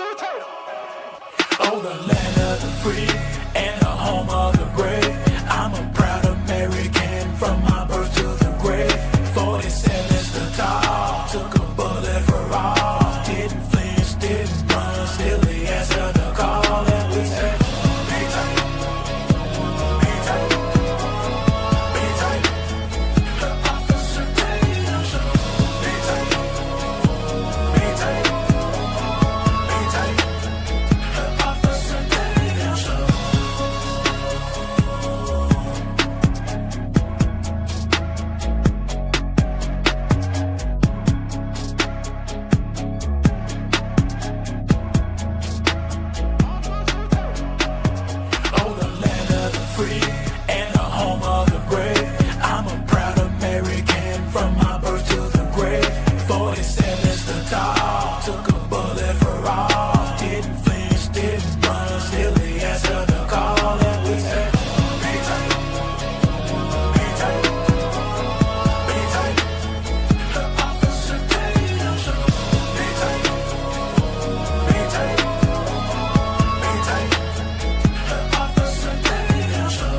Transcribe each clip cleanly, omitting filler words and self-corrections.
Oh, the land of the free and the home of the brave. I'm a proud American from my birth to the grave. 47's the top, took a bullet for all. Didn't flinch, didn't run, still he answered the call. And we said, be tight, be tight, be tight. The officer Tatum show. Be tight, be tight, be tight. The officer Tatum show. Oh, the land of the free and the home of the brave. I'm a proud American from my birth to the grave. 47's the top, took a bullet for all. Didn't flinch, didn't run, still he answered the call. And we said, be tight, be tight, be tight. The officer Tatum show. Be tight, be tight, be tight. The officer Tatum show.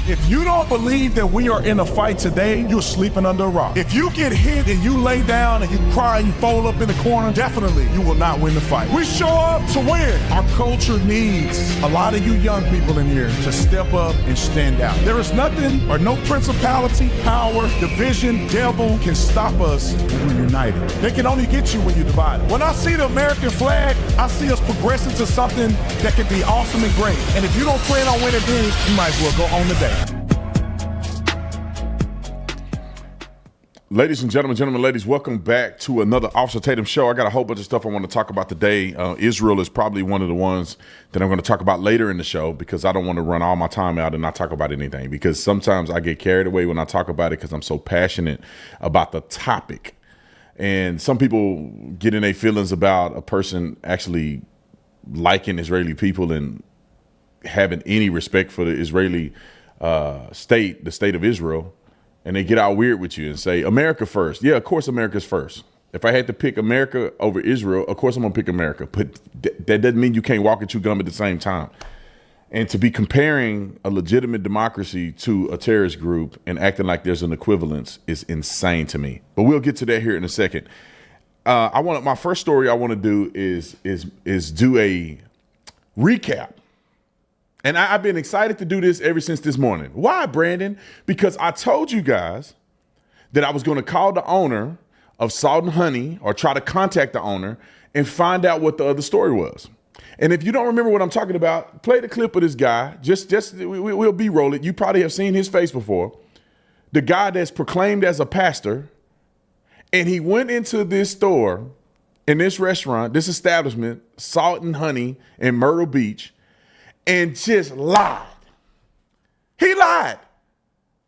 If you don't believe that we are in a fight today, you're sleeping under a rock. If you get hit and you lay down and you cry and you fold up in the corner, definitely you will not win the fight. We show up to win. Our culture needs a lot of you young people in here to step up and stand out. There is nothing or no principality, power, division, devil can stop us when we're united. They can only get you when you're divided. When I see the American flag, I see us progressing to something that can be awesome and great. And if you don't plan on winning then, you might as well go home today. Ladies and gentlemen, ladies, welcome back to another Officer Tatum show. I got a whole bunch of stuff I want to talk about today. Israel is probably one of the ones that I'm going to talk about later in the show because I don't want to run all my time out and not talk about anything, because sometimes I get carried away when I talk about it because I'm so passionate about the topic. And some people get in their feelings about a person actually liking Israeli people and having any respect for the Israeli state, the state of Israel. And they get out weird with you and say, America first. Yeah, of course America's first. If I had to pick America over Israel, of course I'm going to pick America. But that doesn't mean you can't walk and chew gum at the same time. And to be comparing a legitimate democracy to a terrorist group and acting like there's an equivalence is insane to me. But we'll get to that here in a second. My first story I want to do is do a recap. And I've been excited to do this ever since this morning. Why, Brandon? Because I told you guys that I was going to call the owner of Salt and Honey, or try to contact the owner and find out what the other story was. And if you don't remember what I'm talking about, play the clip of this guy. We'll B-roll it. You probably have seen his face before. The guy that's proclaimed as a pastor, and he went into this store, in this restaurant, this establishment, Salt and Honey in Myrtle Beach, and just lied. He lied.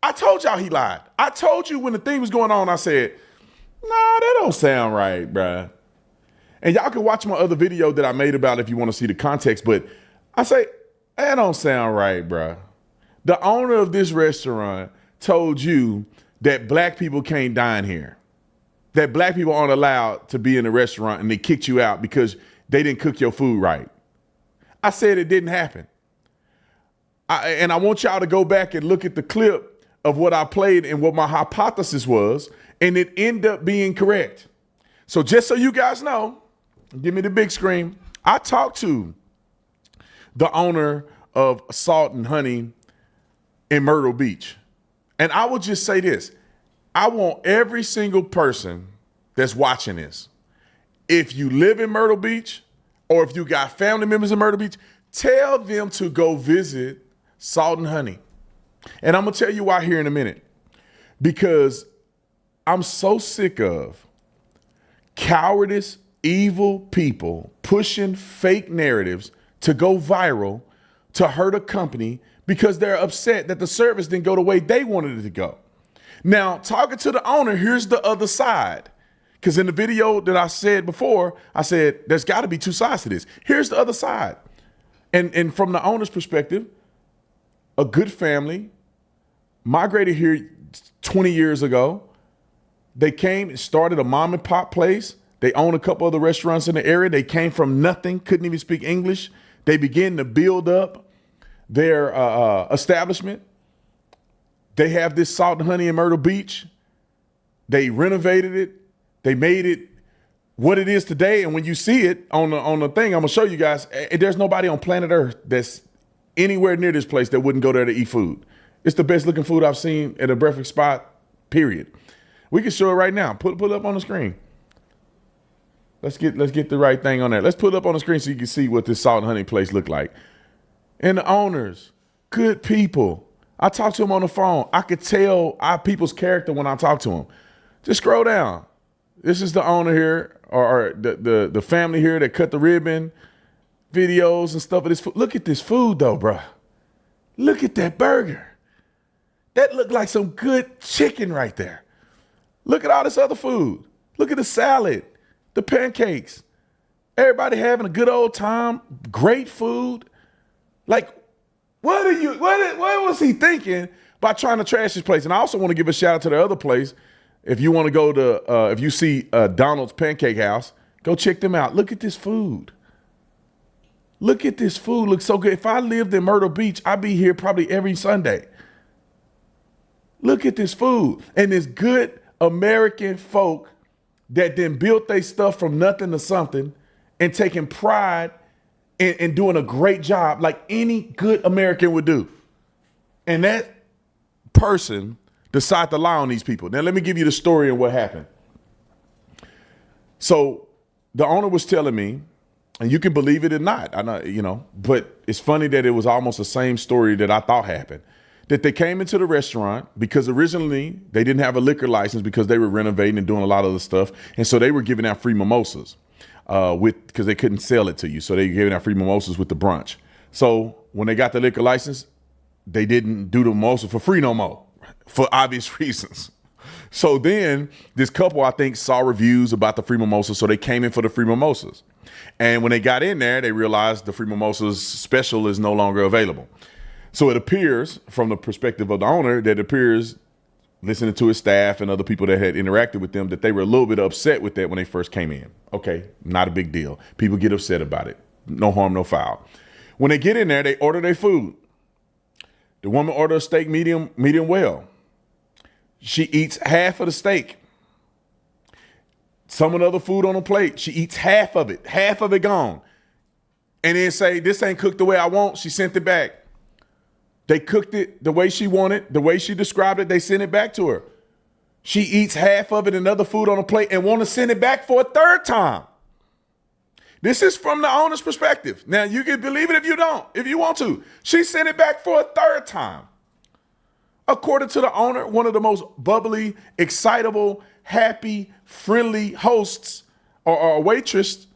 I told y'all he lied. I told you when the thing was going on, I said, nah, that don't sound right, bruh. And y'all can watch my other video that I made about it if you want to see the context, but I say, that don't sound right, bruh. The owner of this restaurant told you that black people can't dine here, that black people aren't allowed to be in the restaurant, and they kicked you out because they didn't cook your food right. I said it didn't happen. And I want y'all to go back and look at the clip of what I played and what my hypothesis was, and it ended up being correct. So just so you guys know, give me the big screen. I talked to the owner of Salt and Honey in Myrtle Beach. And I will just say this. I want every single person that's watching this, if you live in Myrtle Beach or if you got family members in Myrtle Beach, tell them to go visit Salt and honey. And I'm going to tell you why here in a minute. Because I'm so sick of cowardice, evil people pushing fake narratives to go viral to hurt a company because they're upset that the service didn't go the way they wanted it to go. Now, talking to the owner, here's the other side. Because in the video that I said before, I said there's got to be two sides to this. Here's the other side. And from the owner's perspective, a good family migrated here 20 years ago. They came and started a mom and pop place. They own a couple other restaurants in the area. They came from nothing, couldn't even speak English. They began to build up their establishment. They have this Salt and Honey in Myrtle Beach. They renovated it. They made it what it is today. And when you see it on the thing, I'm gonna show you guys, there's nobody on planet Earth that's anywhere near this place that wouldn't go there to eat food. It's the best looking food I've seen at a breakfast spot, period. We can show it right now. Put it up on the screen. Let's get the right thing on there. Let's put it up on the screen so you can see what this Salt and Honey place look like. And the owners, good people. I talked to them on the phone. I could tell our people's character when I talk to them. Just scroll down. This is the owner here, or the family here that cut the ribbon, videos and stuff of this food. Look at this food though, bro. Look at that burger. That looked like some good chicken right there. Look at all this other food. Look at the salad, the pancakes. Everybody having a good old time, great food. Like, what was he thinking by trying to trash this place? And I also want to give a shout out to the other place. If you want to go to, if you see Donald's Pancake House, go check them out. Look at this food. Look at this food. Looks so good. If I lived in Myrtle Beach, I'd be here probably every Sunday. Look at this food. And this good American folk that then built their stuff from nothing to something and taking pride in doing a great job like any good American would do. And that person decided to lie on these people. Now, let me give you the story of what happened. So the owner was telling me, and you can believe it or not, I know, but it's funny that it was almost the same story that I thought happened. That they came into the restaurant because originally they didn't have a liquor license because they were renovating and doing a lot of other stuff. And so they were giving out free mimosas because they couldn't sell it to you. So they were giving out free mimosas with the brunch. So when they got the liquor license, they didn't do the mimosa for free no more for obvious reasons. So then this couple, I think, saw reviews about the free mimosas. So they came in for the free mimosas. And when they got in there, they realized the free mimosas special is no longer available. So it appears, from the perspective of the owner, that it appears, listening to his staff and other people that had interacted with them, that they were a little bit upset with that when they first came in. Okay, not a big deal. People get upset about it. No harm, no foul. When they get in there, they order their food. The woman ordered a steak medium well. She eats half of the steak. Some of the other food on the plate, she eats half of it gone. And then say, this ain't cooked the way I want. She sent it back. They cooked it the way she wanted, the way she described it, they sent it back to her. She eats half of it and other food on a plate and want to send it back for a third time. This is from the owner's perspective. Now, you can believe it if you don't, if you want to. She sent it back for a third time. According to the owner, one of the most bubbly, excitable, happy, friendly hosts or waitress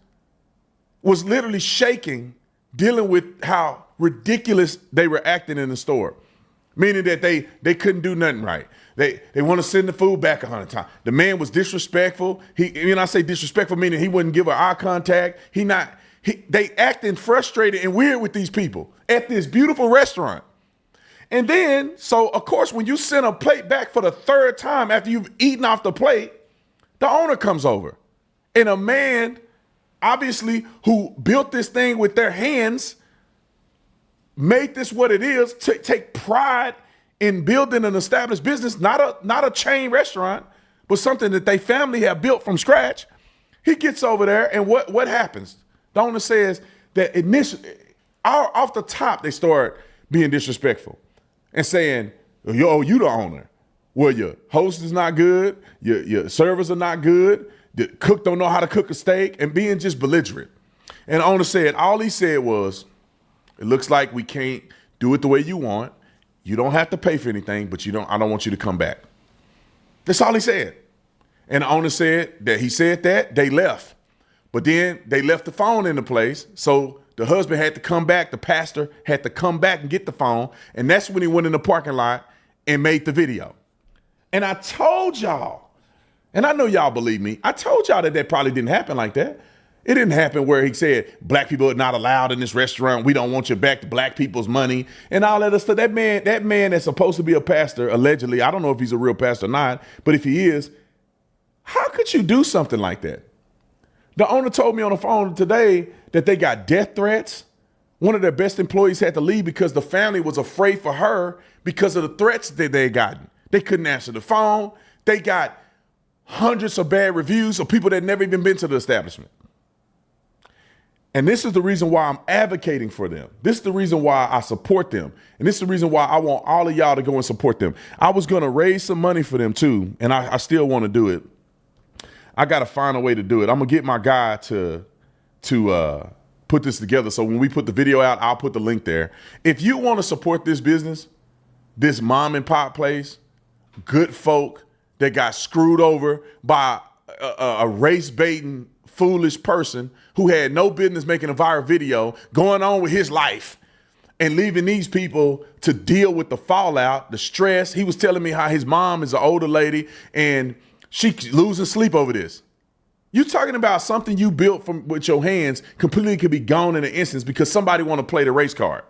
was literally shaking, dealing with how ridiculous they were acting in the store, meaning that they couldn't do nothing right. They want to send the food back 100 times. The man was disrespectful. I say disrespectful, meaning he wouldn't give her eye contact. They acting frustrated and weird with these people at this beautiful restaurant. And then, so of course, when you send a plate back for the third time after you've eaten off the plate, the owner comes over. And a man, obviously, who built this thing with their hands, made this what it is, to take pride in building an established business, not a chain restaurant, but something that they family have built from scratch. He gets over there, and what happens? The owner says that initially, off the top, they start being disrespectful and saying, yo, you the owner. Well, your host is not good, your servers are not good, the cook don't know how to cook a steak, and being just belligerent. And the owner said, all he said was, it looks like we can't Do it the way you want. You don't have to pay for anything, but I don't want you to come back. That's all he said. And the owner said that he said that, they left. But then they left the phone in the place. So the husband had to come back. The pastor had to come back and get the phone. And that's when he went in the parking lot and made the video. And I told y'all, and I know y'all believe me, I told y'all that probably didn't happen like that. It didn't happen where he said, black people are not allowed in this restaurant. We don't want you back to black people's money and all that other stuff. That man that's supposed to be a pastor, allegedly, I don't know if he's a real pastor or not, but if he is, how could you do something like that? The owner told me on the phone today that they got death threats. One of their best employees had to leave because the family was afraid for her because of the threats that they had gotten. They couldn't answer the phone. They got hundreds of bad reviews of people that never even been to the establishment. And this is the reason why I'm advocating for them. This is the reason why I support them. And this is the reason why I want all of y'all to go and support them. I was going to raise some money for them too, and I still want to do it. I got to find a way to do it. I'm going to get my guy to put this together. So when we put the video out, I'll put the link there. If you want to support this business, this mom and pop place, good folk that got screwed over by a race baiting foolish person who had no business making a viral video, going on with his life and leaving these people to deal with the fallout, the stress. He was telling me how his mom is an older lady and she losing sleep over this. You talking about something you built with your hands completely could be gone in an instance because somebody want to play the race card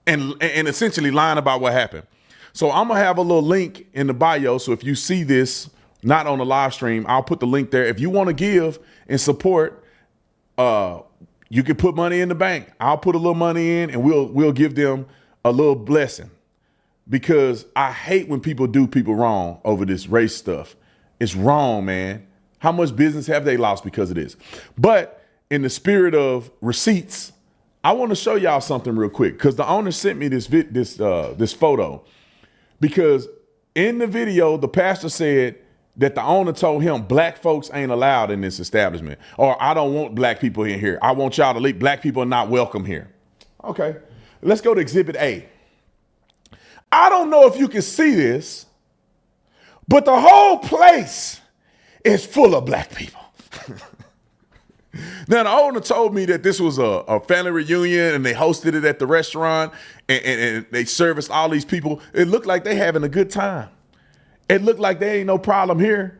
and essentially lying about what happened. So I'm going to have a little link in the bio. So if you see this, not on the live stream, I'll put the link there. If you want to give and support, you can put money in the bank. I'll put a little money in and we'll give them a little blessing because I hate when people do people wrong over this race stuff. It's wrong, man. How much business have they lost because of this? But in the spirit of receipts, I want to show y'all something real quick because the owner sent me this photo because in the video, the pastor said that the owner told him black folks ain't allowed in this establishment, or I don't want black people in here. I want y'all to leave. Black people are not welcome here. Okay, let's go to Exhibit A. I don't know if you can see this, but the whole place is full of black people. Now, the owner told me that this was a family reunion and they hosted it at the restaurant and they serviced all these people. It looked like they having a good time. It looked like there ain't no problem here.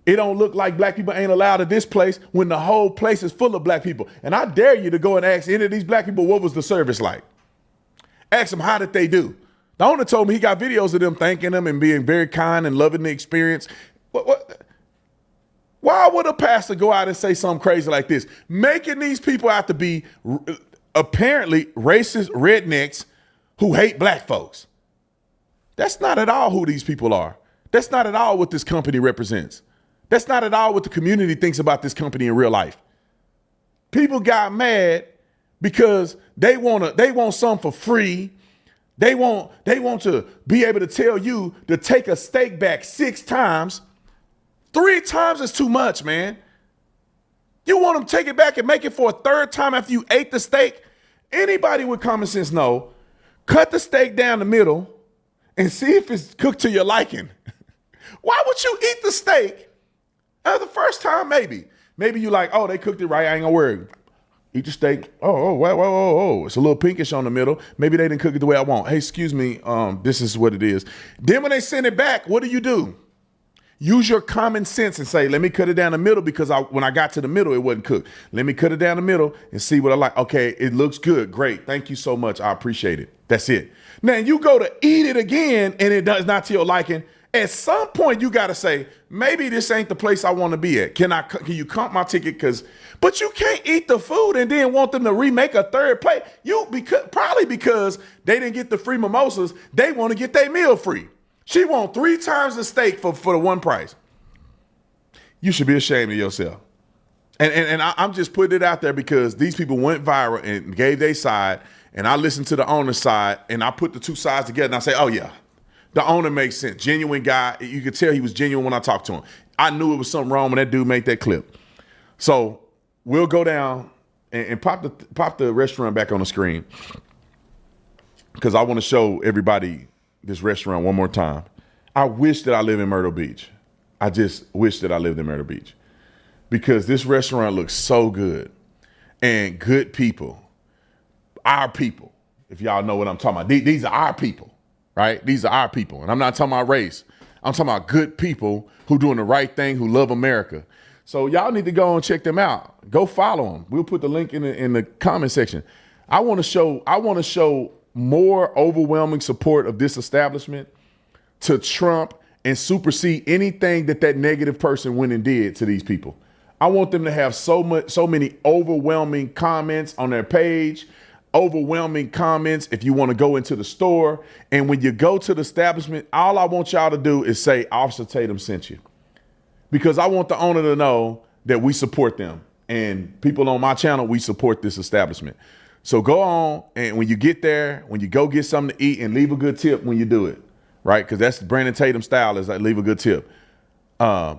It don't look like black people ain't allowed at this place when the whole place is full of black people. And I dare you to go and ask any of these black people, what was the service like? Ask them, how did they do? The owner told me he got videos of them thanking them and being very kind and loving the experience. Why would a pastor go out and say something crazy like this? Making these people out to be apparently racist rednecks who hate black folks. That's not at all who these people are. That's not at all what this company represents. That's not at all what the community thinks about this company in real life. People got mad because they want something for free. They want to be able to tell you to take a steak back 6 times. 3 times is too much, man. You want them to take it back and make it for a 3rd time after you ate the steak? Anybody with common sense know, cut the steak down the middle and see if it's cooked to your liking. Why would you eat the steak the first time? Maybe you like, oh, they cooked it right. I ain't gonna worry. Eat the steak. Oh, it's a little pinkish on the middle. Maybe they didn't cook it the way I want. Hey, excuse me. This is what it is. Then when they send it back, what do? Use your common sense and say, let me cut it down the middle because when I got to the middle, it wasn't cooked. Let me cut it down the middle and see what I like. Okay, it looks good. Great. Thank you so much. I appreciate it. That's it. Now you go to eat it again and it does not to your liking. At some point, you got to say, maybe this ain't the place I want to be at. Can you comp my ticket? But you can't eat the food and then want them to remake a 3rd plate. Probably because they didn't get the free mimosas. They want to get their meal free. She want 3 times the steak for the one price. You should be ashamed of yourself. And I'm just putting it out there because these people went viral and gave their side. And I listened to the owner's side and I put the 2 sides together and I say, oh yeah, the owner makes sense. Genuine guy. You could tell he was genuine when I talked to him. I knew it was something wrong when that dude made that clip. So we'll go down and pop the restaurant back on the screen. because I want to show everybody this restaurant one more time. I wish that I live in Myrtle Beach. I just wish that I lived in Myrtle Beach because this restaurant looks so good and good people, our people. If y'all know what I'm talking about, these are our people, right? These are our people. And I'm not talking about race. I'm talking about good people who doing the right thing, who love America. So y'all need to go and check them out. Go follow them. We'll put the link in the comment section. I want to show more overwhelming support of this establishment to Trump and supersede anything that negative person went and did to these people. I want them to have so many overwhelming comments on their page, overwhelming comments if you want to go into the store. And when you go to the establishment, all I want y'all to do is say, Officer Tatum sent you. Because I want the owner to know that we support them. And people on my channel, we support this establishment. So go on, and when you get there, when you go get something to eat, and leave a good tip when you do it, right? Because that's Brandon Tatum style, is like leave a good tip. Go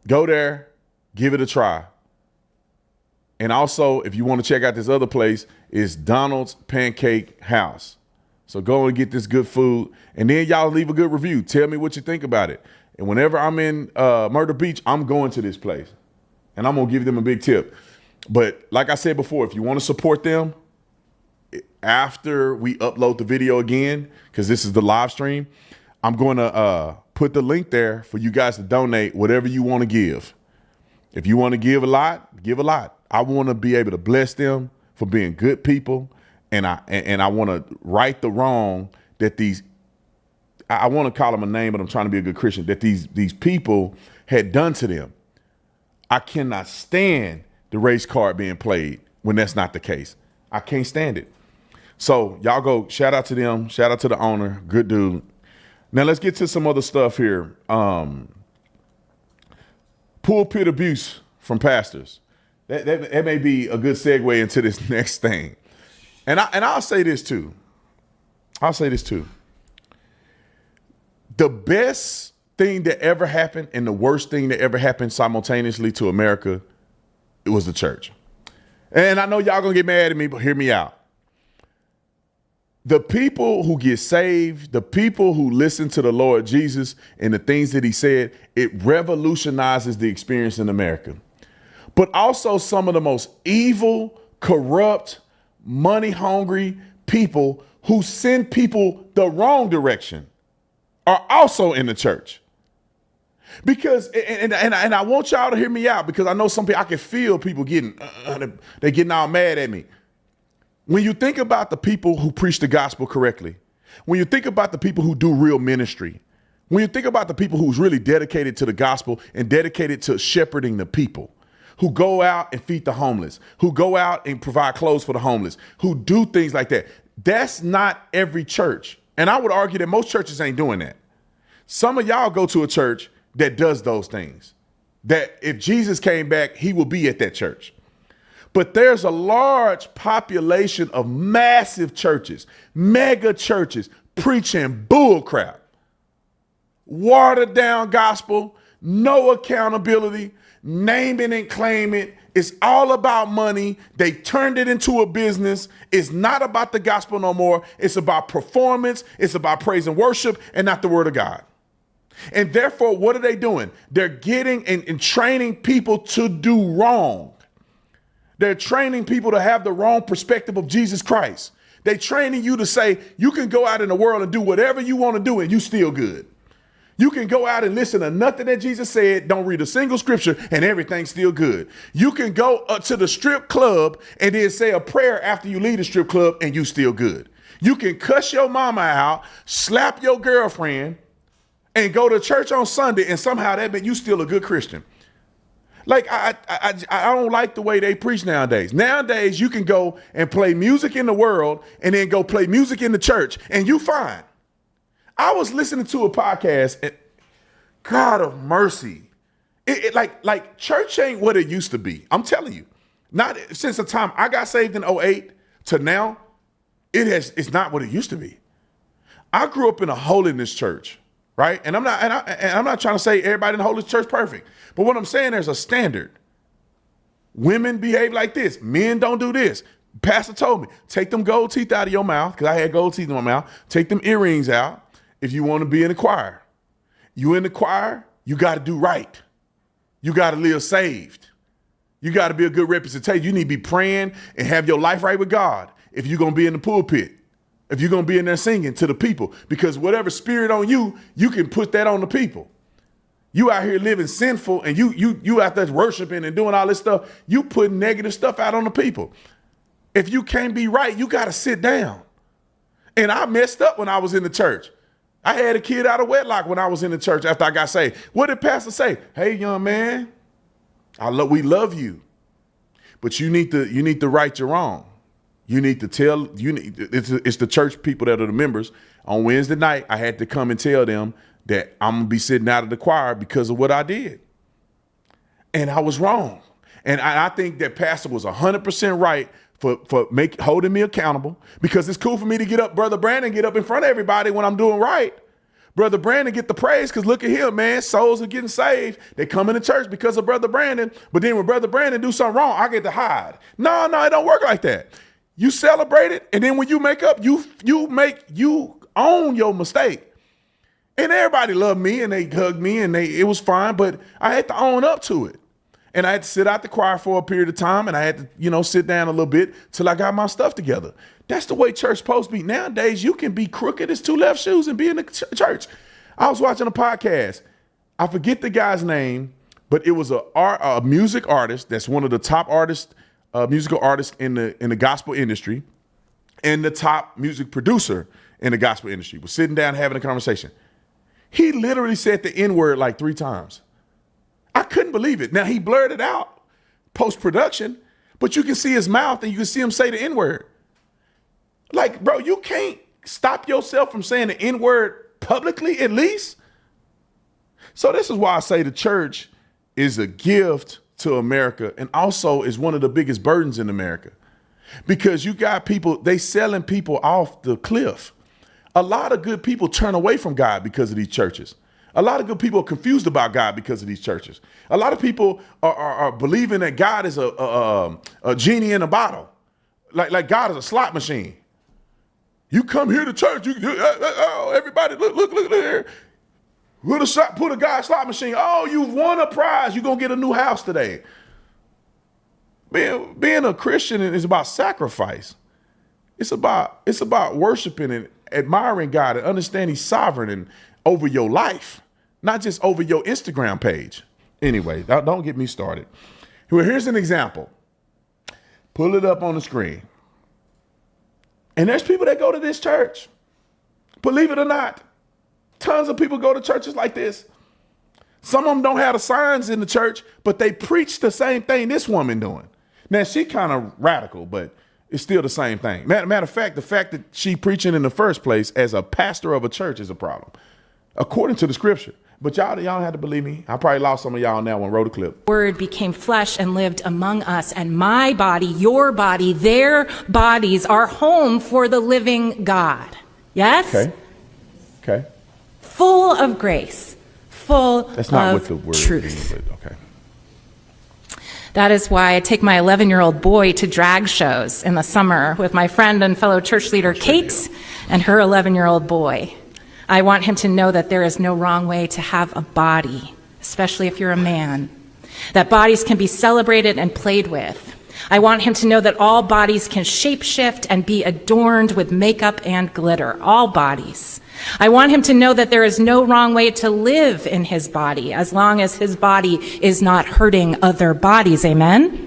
there, give it a try. And also, if you want to check out this other place, it's Donald's Pancake House. So go and get this good food, and then y'all leave a good review. Tell me what you think about it. And whenever I'm in Myrtle Beach, I'm going to this place, and I'm going to give them a big tip. But like I said before, if you want to support them, after we upload the video again, because this is the live stream, I'm going to put the link there for you guys to donate whatever you want to give. If you want to give a lot, give a lot. I want to be able to bless them for being good people, and I want to right the wrong that these, I want to call them a name, but I'm trying to be a good Christian, that these people had done to them. I cannot stand the race card being played when that's not the case. I can't stand it. So y'all go, shout out to them, shout out to the owner, good dude. Now let's get to some other stuff here. Pulpit abuse from pastors. That may be a good segue into this next thing. And I'll say this too. The best thing that ever happened and the worst thing that ever happened simultaneously to America, it was the church. And I know y'all gonna get mad at me, but hear me out. The people who get saved, the people who listen to the Lord Jesus and the things that he said, it revolutionizes the experience in America. But also some of the most evil, corrupt, money-hungry people who send people the wrong direction are also in the church. Because, and I want y'all to hear me out, because I know some people, I can feel people they're getting all mad at me. When you think about the people who preach the gospel correctly, when you think about the people who do real ministry, when you think about the people who's really dedicated to the gospel and dedicated to shepherding the people, who go out and feed the homeless, who go out and provide clothes for the homeless, who do things like that, that's not every church. And I would argue that most churches ain't doing that. Some of y'all go to a church that does those things, that if Jesus came back, he will be at that church. But there's a large population of massive churches, mega churches, preaching bull crap, watered down gospel, no accountability, name it and claim it. It's all about money. They turned it into a business. It's not about the gospel no more. It's about performance. It's about praise and worship and not the word of God. And therefore, what are they doing? They're getting and training people to do wrong. They're training people to have the wrong perspective of Jesus Christ. They're training you to say, you can go out in the world and do whatever you want to do and you still good. You can go out and listen to nothing that Jesus said, don't read a single scripture, and everything's still good. You can go to the strip club and then say a prayer after you leave the strip club and you still good. You can cuss your mama out, slap your girlfriend, and go to church on Sunday, and somehow that means you still a good Christian. Like, I don't like the way they preach nowadays. Nowadays, you can go and play music in the world and then go play music in the church, and you fine. I was listening to a podcast, and God of mercy, like church ain't what it used to be. I'm telling you, not since the time I got saved in 2008 to now, it's not what it used to be. I grew up in a holiness church, right? And I'm not trying to say everybody in the holiness church perfect, but what I'm saying, there's a standard. Women behave like this. Men don't do this. Pastor told me, take them gold teeth out of your mouth, because I had gold teeth in my mouth. Take them earrings out if you want to be in the choir. You in the choir, you got to do right. You got to live saved. You got to be a good representation. You need to be praying and have your life right with God if you're going to be in the pulpit, if you're going to be in there singing to the people, because whatever spirit on you, you can put that on the people. You out here living sinful and you out there worshiping and doing all this stuff. You putting negative stuff out on the people. If you can't be right, you got to sit down. And I messed up when I was in the church. I had a kid out of wedlock when I was in the church after I got saved. What did pastor say? Hey, young man, we love you, but you need to right your wrong. You need to tell, it's the church people that are the members. On Wednesday night, I had to come and tell them that I'm going to be sitting out of the choir because of what I did. And I was wrong. And I think that pastor was 100% right for holding me accountable, because it's cool for me to get up, Brother Brandon, get up in front of everybody when I'm doing right. Brother Brandon get the praise, because look at him, man. Souls are getting saved. They come into church because of Brother Brandon. But then when Brother Brandon do something wrong, I get to hide. No, it don't work like that. You celebrate it, and then when you make up, you own your mistake. And everybody loved me, and they hugged me, and it was fine, but I had to own up to it. And I had to sit out the choir for a period of time, and I had to, sit down a little bit till I got my stuff together. That's the way church supposed to be. Nowadays, you can be crooked as two left shoes and be in the church. I was watching a podcast. I forget the guy's name, but it was a music artist that's one of the top musical artists in the gospel industry, and the top music producer in the gospel industry was sitting down having a conversation. He literally said the N-word like 3 times. I couldn't believe it. Now, he blurred it out post-production, but you can see his mouth and you can see him say the N-word. Like, bro, you can't stop yourself from saying the N-word publicly, at least. So this is why I say the church is a gift to America, and also is one of the biggest burdens in America, because you got people, they selling people off the cliff. A lot of good people turn away from God because of these churches. A lot of good people are confused about God because of these churches. A lot of people are believing that God is a genie in a bottle, like God is a slot machine. You come here to church, everybody look here. Put a God slot machine. Oh, you've won a prize. You're gonna get a new house today. Being a Christian is about sacrifice. It's about worshiping and admiring God and understanding He's sovereign and over your life, not just over your Instagram page. Anyway, don't get me started. Well, here's an example. Pull it up on the screen. And there's people that go to this church. Believe it or not, tons of people go to churches like this. Some of them don't have the signs in the church, but they preach the same thing this woman doing. Now, she kind of radical, but it's still the same thing. Matter of fact, the fact that she preaching in the first place as a pastor of a church is a problem, according to the scripture. But y'all don't have to believe me. I probably lost some of y'all on that one. Wrote a clip. Word became flesh and lived among us, and my body, your body, their bodies are home for the living God. Yes? Okay. Full of grace, full That's not of what the word truth. means, but okay. That is why I take my 11-year-old boy to drag shows in the summer with my friend and fellow church leader Kate and her 11-year-old boy. I want him to know that there is no wrong way to have a body, especially if you're a man, that bodies can be celebrated and played with. I want him to know that all bodies can shapeshift and be adorned with makeup and glitter, all bodies. I want him to know that there is no wrong way to live in his body, as long as his body is not hurting other bodies, amen?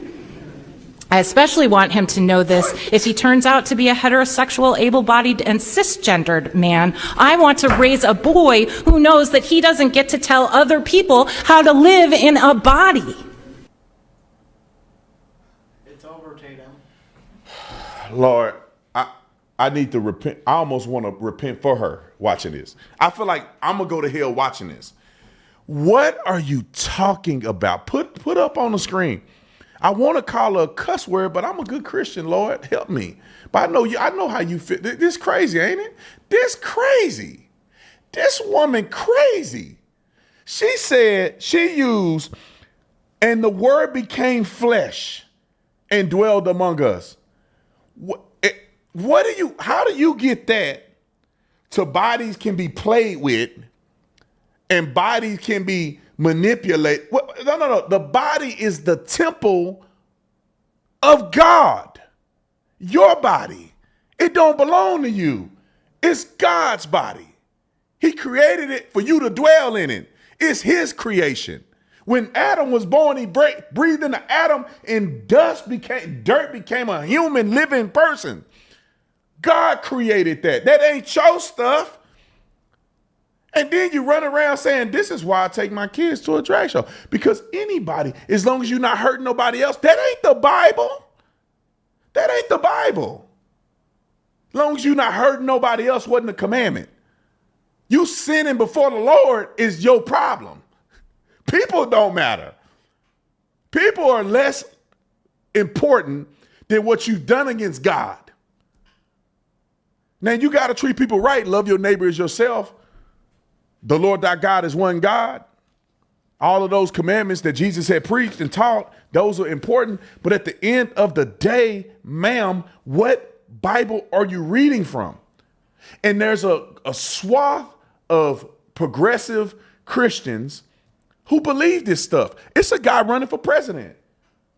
I especially want him to know this if he turns out to be a heterosexual, able-bodied, and cisgendered man. I want to raise a boy who knows that he doesn't get to tell other people how to live in a body. It's over, Tatum. Lord, I need to repent. I almost want to repent for her watching this. I feel like I'm going to go to hell watching this. What are you talking about? Put up on the screen. I want to call her a cuss word, but I'm a good Christian, Lord. Help me. But I know how you fit. This crazy, ain't it? This crazy. This woman crazy. She said, she used, and the word became flesh and dwelled among us. How do you get that to bodies can be played with and bodies can be manipulated? No. The body is the temple of God. Your body. It don't belong to you. It's God's body. He created it for you to dwell in it. It's his creation. When Adam was born, he breathed into Adam and dirt became a human living person. God created that. That ain't your stuff. And then you run around saying, this is why I take my kids to a drag show. Because anybody, as long as you're not hurting nobody else, that ain't the Bible. That ain't the Bible. As long as you're not hurting nobody else wasn't a commandment. You sinning before the Lord is your problem. People don't matter. People are less important than what you've done against God. Now, you got to treat people right. Love your neighbor as yourself. The Lord thy God is one God. All of those commandments that Jesus had preached and taught, those are important. But at the end of the day, ma'am, what Bible are you reading from? And there's a swath of progressive Christians who believe this stuff. It's a guy running for president.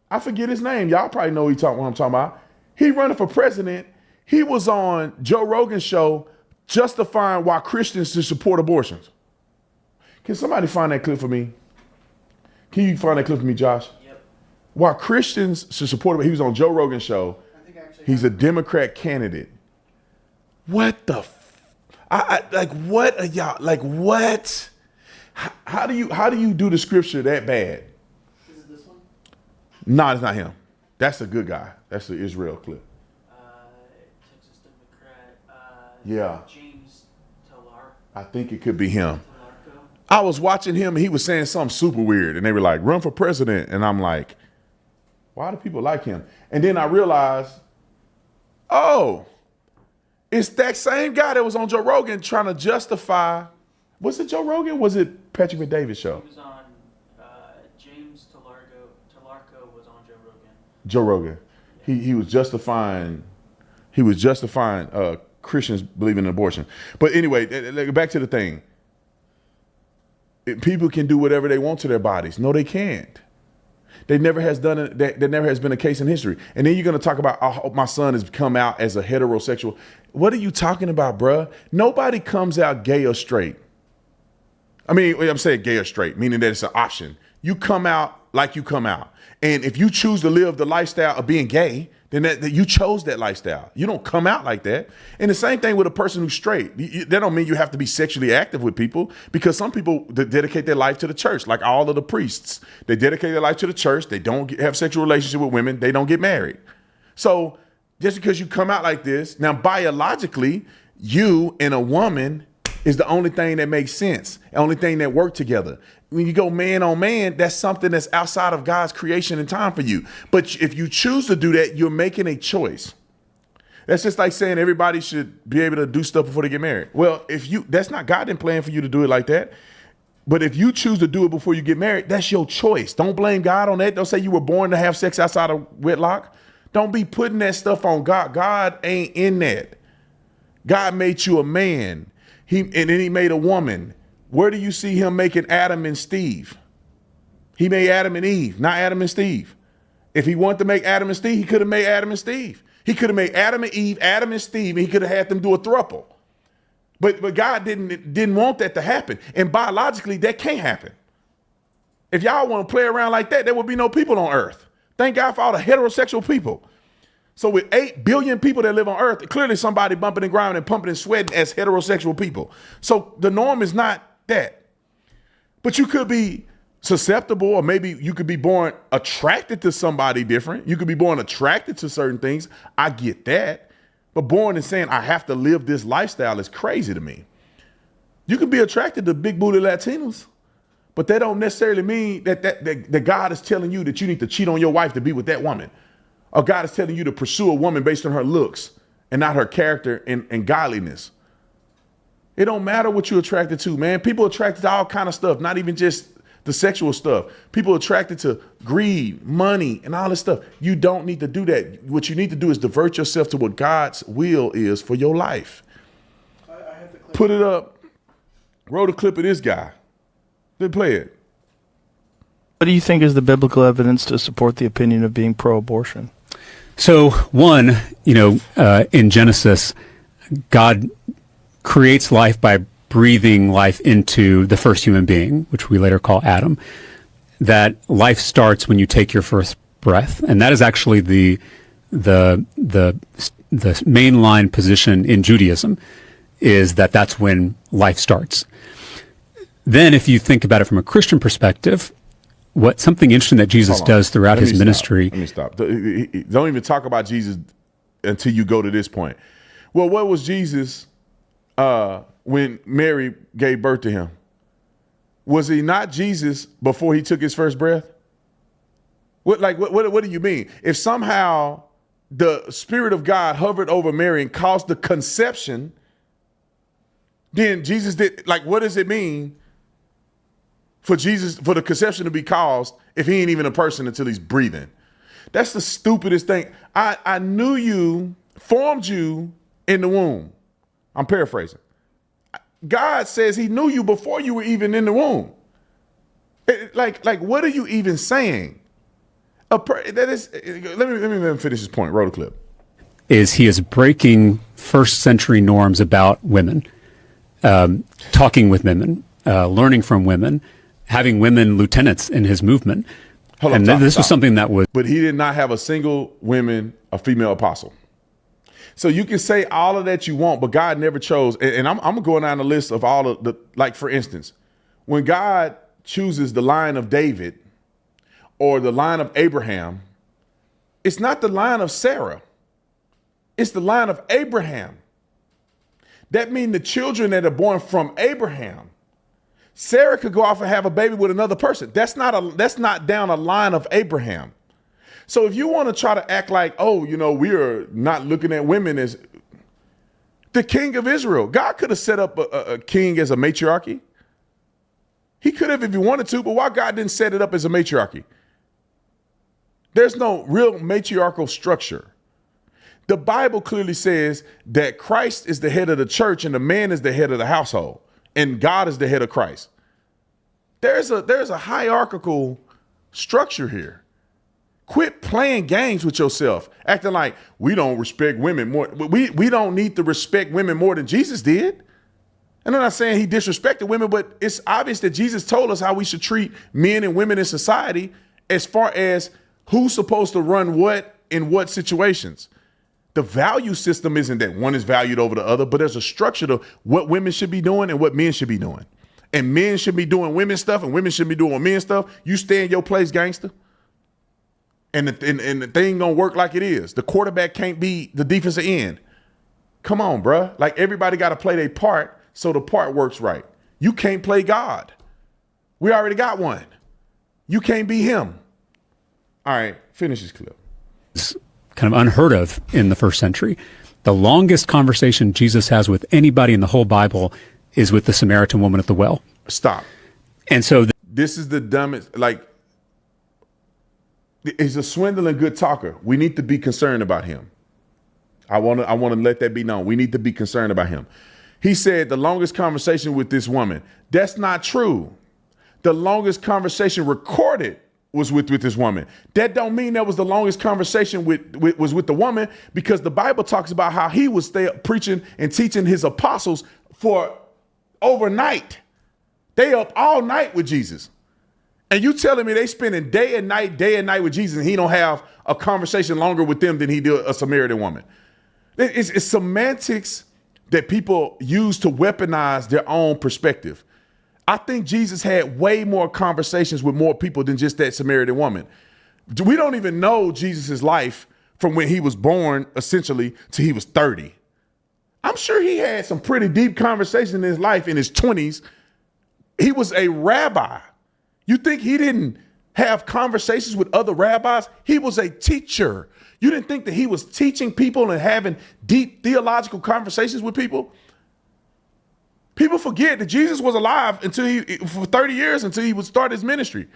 I forget his name. Y'all probably know what I'm talking about. He running for president. He was on Joe Rogan's show justifying why Christians should support abortions. Can somebody find that clip for me? Can you find that clip for me, Josh? Yep. Why Christians should support it. He was on Joe Rogan's show. He's a Democrat candidate. What the like what are y'all like what? How do you do the scripture that bad? Is it this one? No, it's not him. That's a good guy. That's the Israel clip. Texas Democrat. Yeah. James Talar. I think it could be him. Talarco. I was watching him and he was saying something super weird and they were like, run for president. And I'm like, why do people like him? And then I realized, oh, it's that same guy that was on Joe Rogan trying to justify. Was it Joe Rogan? Was it Patrick McDavid's show? He was on James Talarco was on Joe Rogan. Joe Rogan. He was justifying. He was justifying Christians believing in abortion. But anyway, back to the thing. People can do whatever they want to their bodies. No, they can't. They never has done it. There never has been a case in history. And then you're going to talk about, oh, my son has come out as a heterosexual. What are you talking about, bruh? Nobody comes out gay or straight. I mean, I'm saying gay or straight, meaning that it's an option. You come out like you come out. And if you choose to live the lifestyle of being gay, then that you chose that lifestyle. You don't come out like that. And the same thing with a person who's straight. That don't mean you have to be sexually active with people, because some people dedicate their life to the church, like all of the priests. They dedicate their life to the church. They don't have sexual relationship with women. They don't get married. So just because you come out like this, now biologically, you and a woman is the only thing that makes sense, the only thing that work together. When you go man on man, that's something that's outside of God's creation and time for you. But if you choose to do that, you're making a choice. That's just like saying everybody should be able to do stuff before they get married. Well, that's not God didn't plan for you to do it like that. But if you choose to do it before you get married, that's your choice. Don't blame God on that. Don't say you were born to have sex outside of wedlock. Don't be putting that stuff on God. God ain't in that. God made you a man. And then he made a woman. Where do you see him making Adam and Steve? He made Adam and Eve, not Adam and Steve. If he wanted to make Adam and Steve, he could have made Adam and Steve. He could have made Adam and Eve, Adam and Steve, and he could have had them do a throuple. But God didn't want that to happen. And biologically, that can't happen. If y'all want to play around like that, there would be no people on earth. Thank God for all the heterosexual people. So with 8 billion people that live on earth, clearly somebody bumping and grinding and pumping and sweating as heterosexual people. So the norm is not that. But you could be susceptible, or maybe you could be born attracted to somebody different. You could be born attracted to certain things. I get that. But born and saying I have to live this lifestyle is crazy to me. You can be attracted to big booty Latinos, but that don't necessarily mean that God is telling you that you need to cheat on your wife to be with that woman. Or God is telling you to pursue a woman based on her looks and not her character and godliness. It don't matter what you're attracted to, man. People are attracted to all kind of stuff, not even just the sexual stuff. People attracted to greed, money, and all this stuff. You don't need to do that. What you need to do is divert yourself to what God's will is for your life. Put it up. Roll the clip of this guy. Then play it. What do you think is the biblical evidence to support the opinion of being pro-abortion? So one, in Genesis, God creates life by breathing life into the first human being, which we later call Adam. That life starts when you take your first breath, and that is actually the mainline position in Judaism, is that that's when life starts. Then, if you think about it from a Christian perspective, something interesting that Jesus does throughout his ministry. Let me stop. Don't even talk about Jesus until you go to this point. Well, what was Jesus when Mary gave birth to him? Was he not Jesus before he took his first breath? What do you mean? If somehow the Spirit of God hovered over Mary and caused the conception, then Jesus did, what does it mean for the conception to be caused if he ain't even a person until he's breathing? That's the stupidest thing. I knew you, formed you in the womb. I'm paraphrasing. God says he knew you before you were even in the womb. What are you even saying? Let me finish this point. Roll the clip. He is breaking first century norms about women, talking with women, learning from women, having women lieutenants in his movement. This was something that was. But he did not have a single a female apostle. So you can say all of that you want, but God never chose. And I'm going down the list of all of the, for instance, when God chooses the line of David or the line of Abraham, it's not the line of Sarah. It's the line of Abraham. That means the children that are born from Abraham. Sarah could go off and have a baby with another person. That's not down a line of Abraham. So if you want to try to act like, we are not looking at women as the king of Israel, God could have set up a king as a matriarchy. He could have if he wanted to, but why God didn't set it up as a matriarchy? There's no real matriarchal structure. The Bible clearly says that Christ is the head of the church and the man is the head of the household, and God is the head of Christ. There's a hierarchical structure here. Quit playing games with yourself, acting like we don't respect women more. We don't need to respect women more than Jesus did. And I'm not saying he disrespected women, but it's obvious that Jesus told us how we should treat men and women in society as far as who's supposed to run what in what situations. The value system isn't that one is valued over the other, but there's a structure to what women should be doing and what men should be doing. And men should be doing women stuff and women should be doing men stuff. You stay in your place, gangster. And the thing gonna work like it is. The quarterback can't be the defensive end. Come on, bruh. Everybody got to play their part so the part works right. You can't play God. We already got one. You can't be him. All right, finish this clip. It's kind of unheard of in the first century. The longest conversation Jesus has with anybody in the whole Bible is with the Samaritan woman at the well. Stop. And so this is the dumbest, he's a swindling good talker. We need to be concerned about him. I want to let that be known. We need to be concerned about him. He said the longest conversation with this woman. That's not true. The longest conversation recorded was with this woman. That don't mean that was the longest conversation was with the woman, because the Bible talks about how he was preaching and teaching his apostles for overnight. They up all night with Jesus. And you telling me they spending day and night with Jesus, and he don't have a conversation longer with them than he did a Samaritan woman? It's semantics that people use to weaponize their own perspective. I think Jesus had way more conversations with more people than just that Samaritan woman. We don't even know Jesus' life from when he was born, essentially, till he was 30. I'm sure he had some pretty deep conversations in his life in his 20s. He was a rabbi. You think he didn't have conversations with other rabbis? He was a teacher. You didn't think that he was teaching people and having deep theological conversations with people? People forget that Jesus was alive for 30 years until he would start his ministry.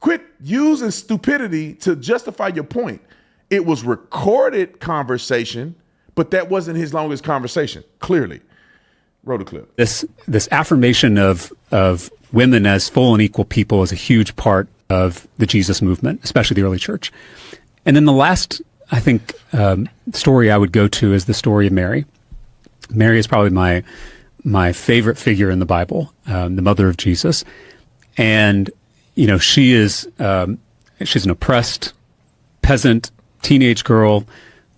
Quit using stupidity to justify your point. It was recorded conversation, but that wasn't his longest conversation, clearly. Roll the clip. This affirmation of women as full and equal people is a huge part of the Jesus movement, especially the early church. And then the last, I think, story I would go to is the story of Mary. Mary is probably my favorite figure in the Bible, the mother of Jesus. And, you know, she's an oppressed peasant teenage girl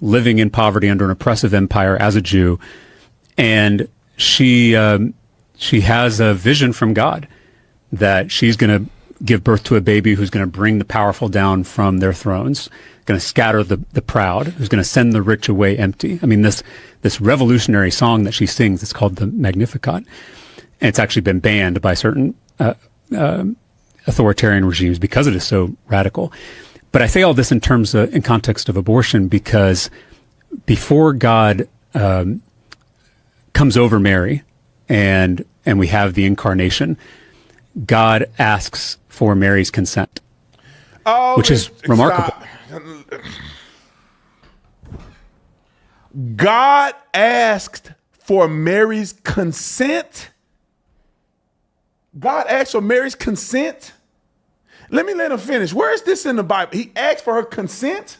living in poverty under an oppressive empire as a Jew. And she has a vision from God that she's going to give birth to a baby who's going to bring the powerful down from their thrones, going to scatter the proud, who's going to send the rich away empty. I mean, this revolutionary song that she sings, it's called the Magnificat. And it's actually been banned by certain authoritarian regimes because it is so radical. But I say all this in context of abortion because before God comes over Mary and we have the incarnation, God asks for Mary's consent, which is remarkable. God asked for Mary's consent. God asked for Mary's consent. Let him finish. Where is this in the Bible? He asked for her consent.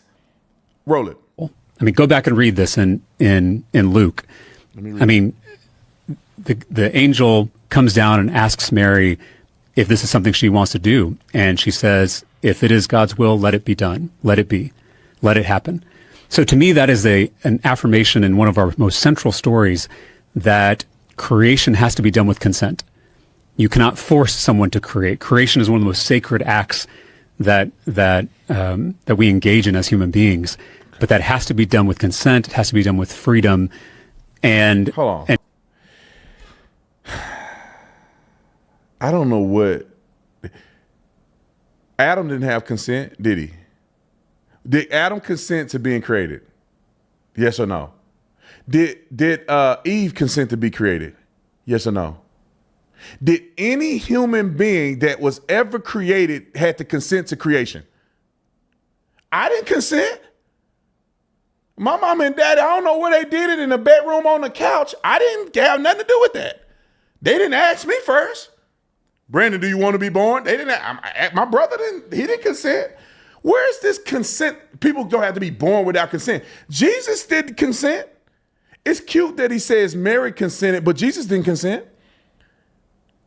Roll it. I mean, go back and read this in Luke. I mean, the angel comes down and asks Mary if this is something she wants to do. And she says, if it is God's will, let it be done. Let it be. Let it happen. So to me, that is an affirmation in one of our most central stories that creation has to be done with consent. You cannot force someone to create. Creation is one of the most sacred acts that we engage in as human beings. But that has to be done with consent. It has to be done with freedom. And hold on. I don't know what. Adam didn't have consent, did he? Did Adam consent to being created? Yes or no? Did Eve consent to be created? Yes or no? Did any human being that was ever created had to consent to creation? I didn't consent. My mom and daddy, I don't know where they did it, in the bedroom on the couch. I didn't have nothing to do with that. They didn't ask me first. Brandon, do you want to be born? They didn't. My brother didn't. He didn't consent. Where is this consent? People don't have to be born without consent. Jesus didn't consent. It's cute that he says Mary consented, but Jesus didn't consent.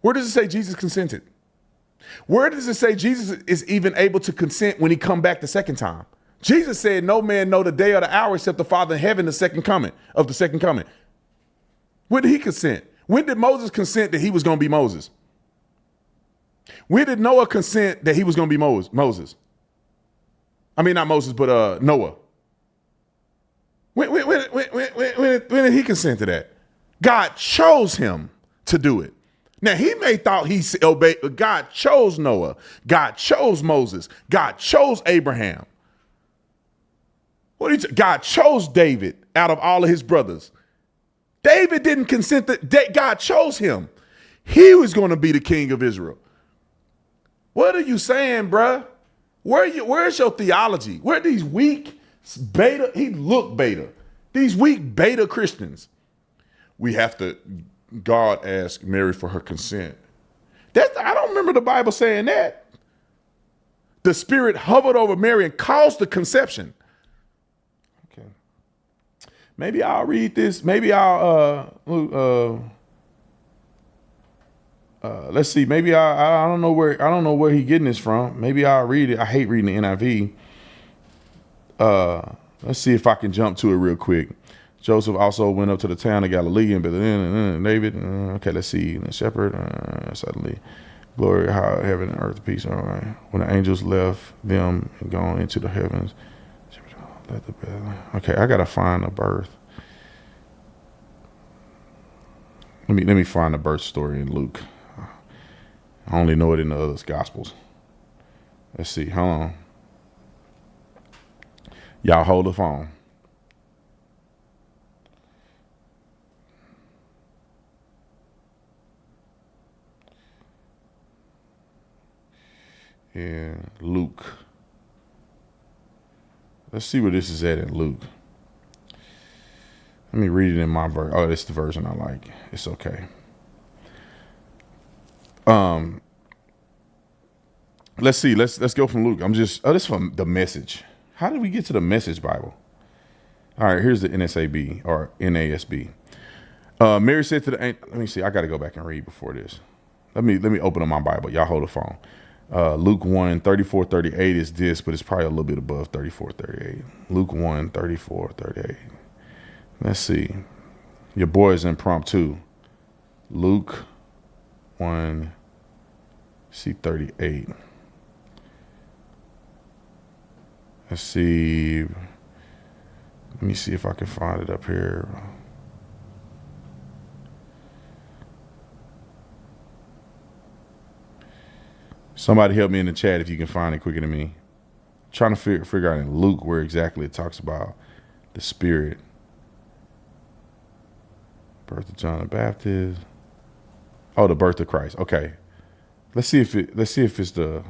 Where does it say Jesus consented? Where does it say Jesus is even able to consent when he come back the second time? Jesus said, no man know the day or the hour except the Father in heaven, the second coming. When did he consent? When did Moses consent that he was going to be Moses? When did Noah consent that he was going to be Moses? I mean, not Moses, but Noah. When did he consent to that? God chose him to do it. Now, he may thought he obeyed, but God chose Noah. God chose Moses. God chose Abraham. God chose David out of all of his brothers. David didn't consent that God chose him. He was going to be the king of Israel. What are you saying, bruh? Where's your theology? Where are these weak beta? He looked beta. These weak beta Christians. God asked Mary for her consent. I don't remember the Bible saying that. The Spirit hovered over Mary and caused the conception. Okay. Maybe I'll read this. Maybe I'll let's see. Maybe I don't know where he getting this from. Maybe I'll read it. I hate reading the NIV. Let's see if I can jump to it real quick. Joseph also went up to the town of Galilee and David. Okay, let's see. The shepherd suddenly glory, how heaven and earth peace. All right. When the angels left them and gone into the heavens. Okay, I gotta find a birth. Let me find a birth story in Luke. I only know it in the other gospels. Let's see. Hold on. Y'all hold the phone. in Luke. Let's see where this is at in Luke. Let me read it in my version. Oh, it's the version I like. It's okay. Let's see. Let's go from Luke. this is from the Message. How did we get to the Message Bible? All right, here's the NSAB or NASB. Mary said to the angel, let me see. I got to go back and read before this. Let me open up my Bible. Y'all hold the phone. Luke 1, 34, 38 is this, but it's probably a little bit above 34, 38. Luke 1, 34, 38. Let's see. Your boy is impromptu. Luke 1, see 38. Let's see. Let me see if I can find it up here. Somebody help me in the chat if you can find it quicker than me. Trying to figure out in Luke where exactly it talks about the Spirit. Birth of John the Baptist. Oh, the birth of Christ. Okay. Let's see if it's the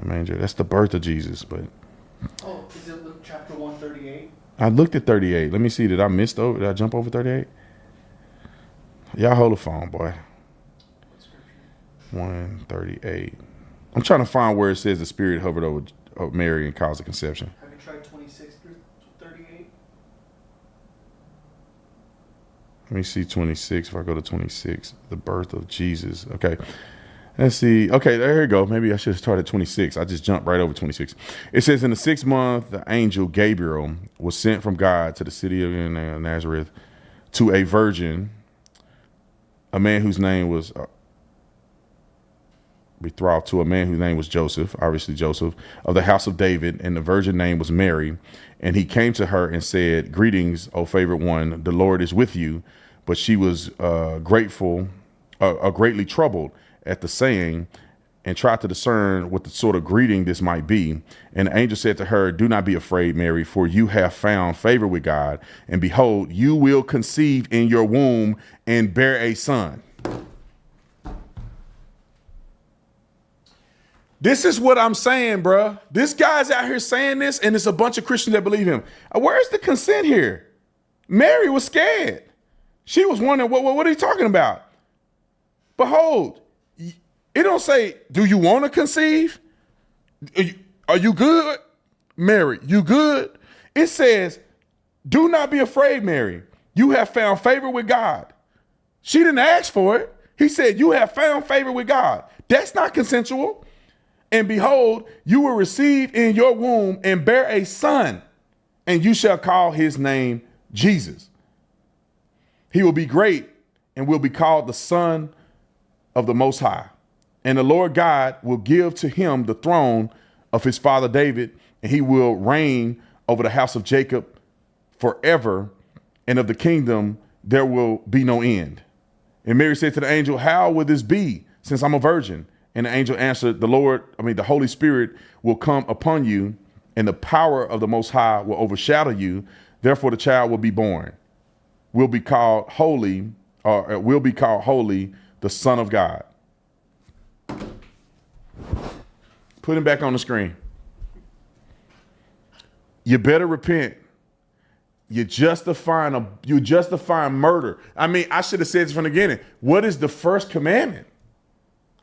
manger. That's the birth of Jesus, but Oh, is it Luke chapter 138? I looked at 38. Let me see. Did I jump over 38? Y'all hold the phone, boy. 138. I'm trying to find where it says the Spirit hovered over Mary and caused a conception. Have you tried 26 through 38? Let me see 26. If I go to 26, the birth of Jesus. Okay. Let's see. Okay, there you go. Maybe I should have started 26. I just jumped right over 26. It says, in the 6th month, the angel Gabriel was sent from God to the city of Nazareth to a virgin, a man whose name was betrothed to a man whose name was Joseph, obviously Joseph, of the house of David, and the virgin name was Mary. And he came to her and said, "Greetings, O favored one, the Lord is with you." But she was greatly troubled at the saying, and tried to discern what the sort of greeting this might be. And the angel said to her, "Do not be afraid, Mary, for you have found favor with God. And behold, you will conceive in your womb and bear a son." This is what I'm saying, bruh. This guy's out here saying this, and it's a bunch of Christians that believe him. Where's the consent here? Mary was scared. She was wondering, what are you talking about? Behold, it don't say, do you want to conceive? Are you good? Mary, you good? It says, do not be afraid, Mary. You have found favor with God. She didn't ask for it. He said, you have found favor with God. That's not consensual. And behold, you will receive in your womb and bear a son, and you shall call his name Jesus. He will be great and will be called the Son of the Most High. And the Lord God will give to him the throne of his father David, and he will reign over the house of Jacob forever, and of the kingdom there will be no end. And Mary said to the angel, "How will this be, since I'm a virgin?" And the angel answered, the Holy Spirit will come upon you, and the power of the Most High will overshadow you. Therefore the child will be born, will be called holy, the Son of God. Put him back on the screen. You better repent. You're justifying murder. I mean, I should have said this from the beginning. What is the first commandment?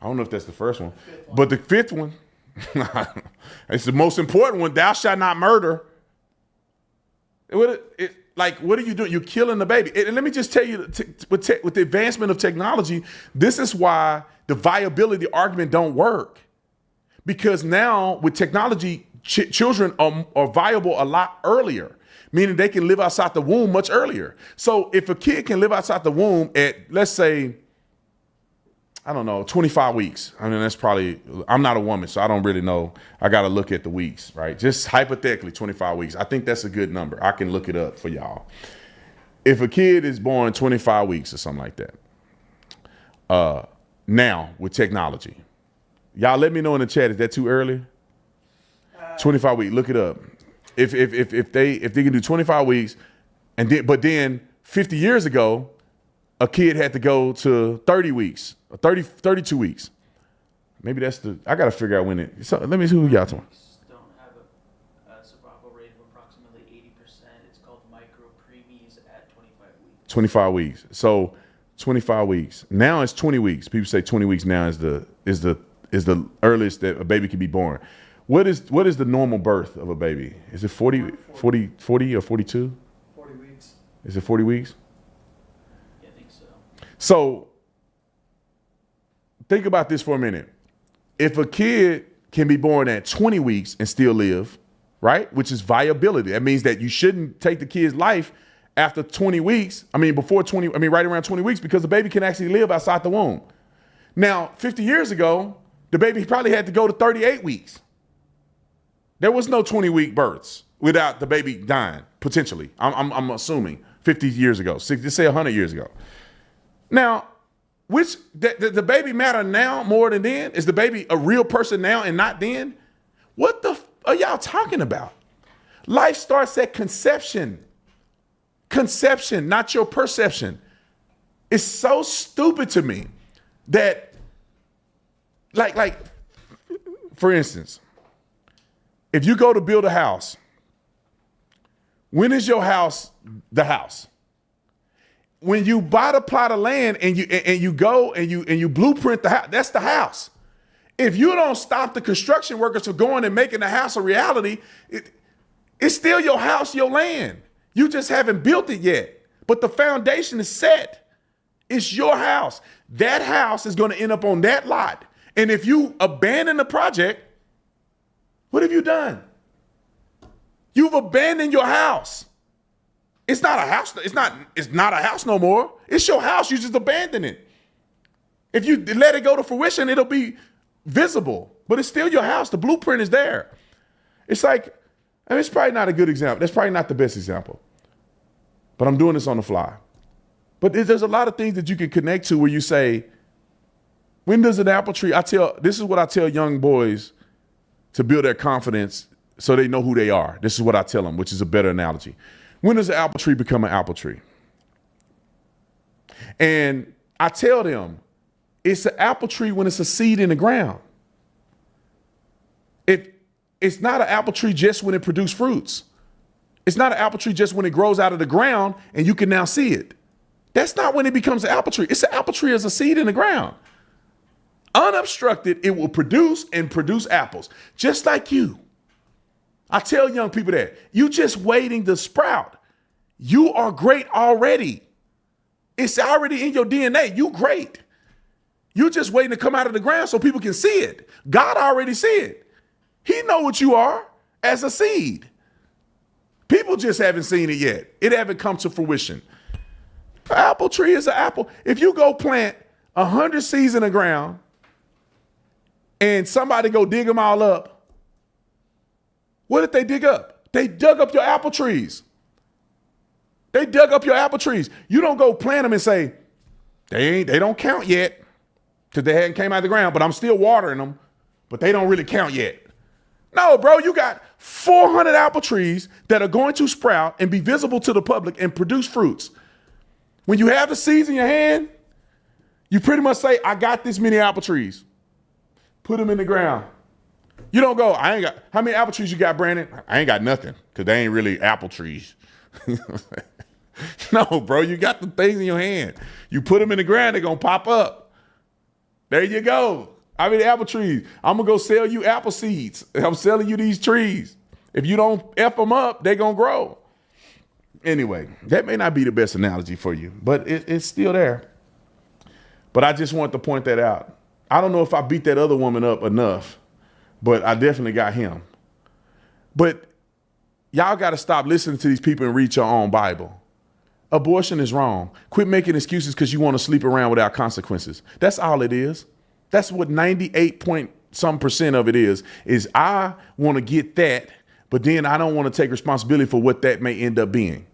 I don't know if that's the first one, but the fifth one, it's the most important one. Thou shalt not murder. What are you doing? You're killing the baby. And let me just tell you, with the advancement of technology, this is why the viability argument don't work. Because now with technology, children are viable a lot earlier, meaning they can live outside the womb much earlier. So if a kid can live outside the womb at, let's say, 25 weeks. I mean, that's probably, I'm not a woman, so I don't really know. I got to look at the weeks, right? Just hypothetically, 25 weeks. I think that's a good number. I can look it up for y'all. If a kid is born 25 weeks or something like that, now with technology, y'all let me know in the chat, is that too early? 25 weeks, look it up. If they can do 25 weeks, but then 50 years ago, a kid had to go to 30 weeks, 32 weeks. Maybe that's I got to figure out when it. So let me see who y'all talking. Don't have a survival rate of approximately 80%. It's called micro preemies at 25 weeks. 25 weeks. So 25 weeks. Now it's 20 weeks. People say 20 weeks now is the earliest that a baby can be born. What is the normal birth of a baby? Is it 40 or 42? 40 weeks. Is it 40 weeks? Yeah, I think so. So think about this for a minute. If a kid can be born at 20 weeks and still live, right? Which is viability. That means that you shouldn't take the kid's life after 20 weeks. Right around 20 weeks, because the baby can actually live outside the womb. Now, 50 years ago, the baby probably had to go to 38 weeks. There was no 20-week births without the baby dying, potentially. I'm assuming 50 years ago, let's say 100 years ago. Now, the baby matter now more than then? Is the baby a real person now and not then? What the are y'all talking about? Life starts at conception. Conception, not your perception. It's so stupid to me that, like, for instance, if you go to build a house, when is your house the house? When you buy the plot of land and you go and you blueprint the house, that's the house. If you don't stop the construction workers from going and making the house a reality, it's still your house, your land. You just haven't built it yet, but the foundation is set. It's your house. That house is going to end up on that lot. And if you abandon the project, what have you done? You've abandoned your house. It's not a house. It's not a house no more. It's your house. You just abandon it. If you let it go to fruition, it'll be visible, but it's still your house. The blueprint is there. It's like, it's probably not a good example. That's probably not the best example, but I'm doing this on the fly. But there's a lot of things that you can connect to where you say, when does an apple tree, this is what I tell young boys to build their confidence so they know who they are. This is what I tell them, which is a better analogy. When does an apple tree become an apple tree? And I tell them, it's an apple tree when it's a seed in the ground. It's not an apple tree just when it produces fruits. It's not an apple tree just when it grows out of the ground and you can now see it. That's not when it becomes an apple tree. It's an apple tree as a seed in the ground. Unobstructed, it will produce apples, just like you. I tell young people that. You just waiting to sprout. You are great already. It's already in your DNA. You great. You're just waiting to come out of the ground so people can see it. God already see it. He know what you are as a seed. People just haven't seen it yet. It haven't come to fruition. An apple tree is an apple. If you go plant 100 seeds in the ground and somebody go dig them all up, what did they dig up? They dug up your apple trees. They dug up your apple trees. You don't go plant them and say, they don't count yet because they hadn't came out of the ground, but I'm still watering them, but they don't really count yet. No, bro, you got 400 apple trees that are going to sprout and be visible to the public and produce fruits. When you have the seeds in your hand, you pretty much say, I got this many apple trees. Put them in the ground. You don't go, how many apple trees you got, Brandon? I ain't got nothing because they ain't really apple trees. No, bro, you got the things in your hand. You put them in the ground, they're going to pop up. There you go. I mean, apple trees. I'm going to go sell you apple seeds. I'm selling you these trees. If you don't F them up, they're going to grow. Anyway, that may not be the best analogy for you, but it's still there. But I just want to point that out. I don't know if I beat that other woman up enough, but I definitely got him. But y'all got to stop listening to these people and read your own Bible. Abortion is wrong. Quit making excuses because you want to sleep around without consequences. That's all it is. That's what 98% of it is I want to get that, but then I don't want to take responsibility for what that may end up being.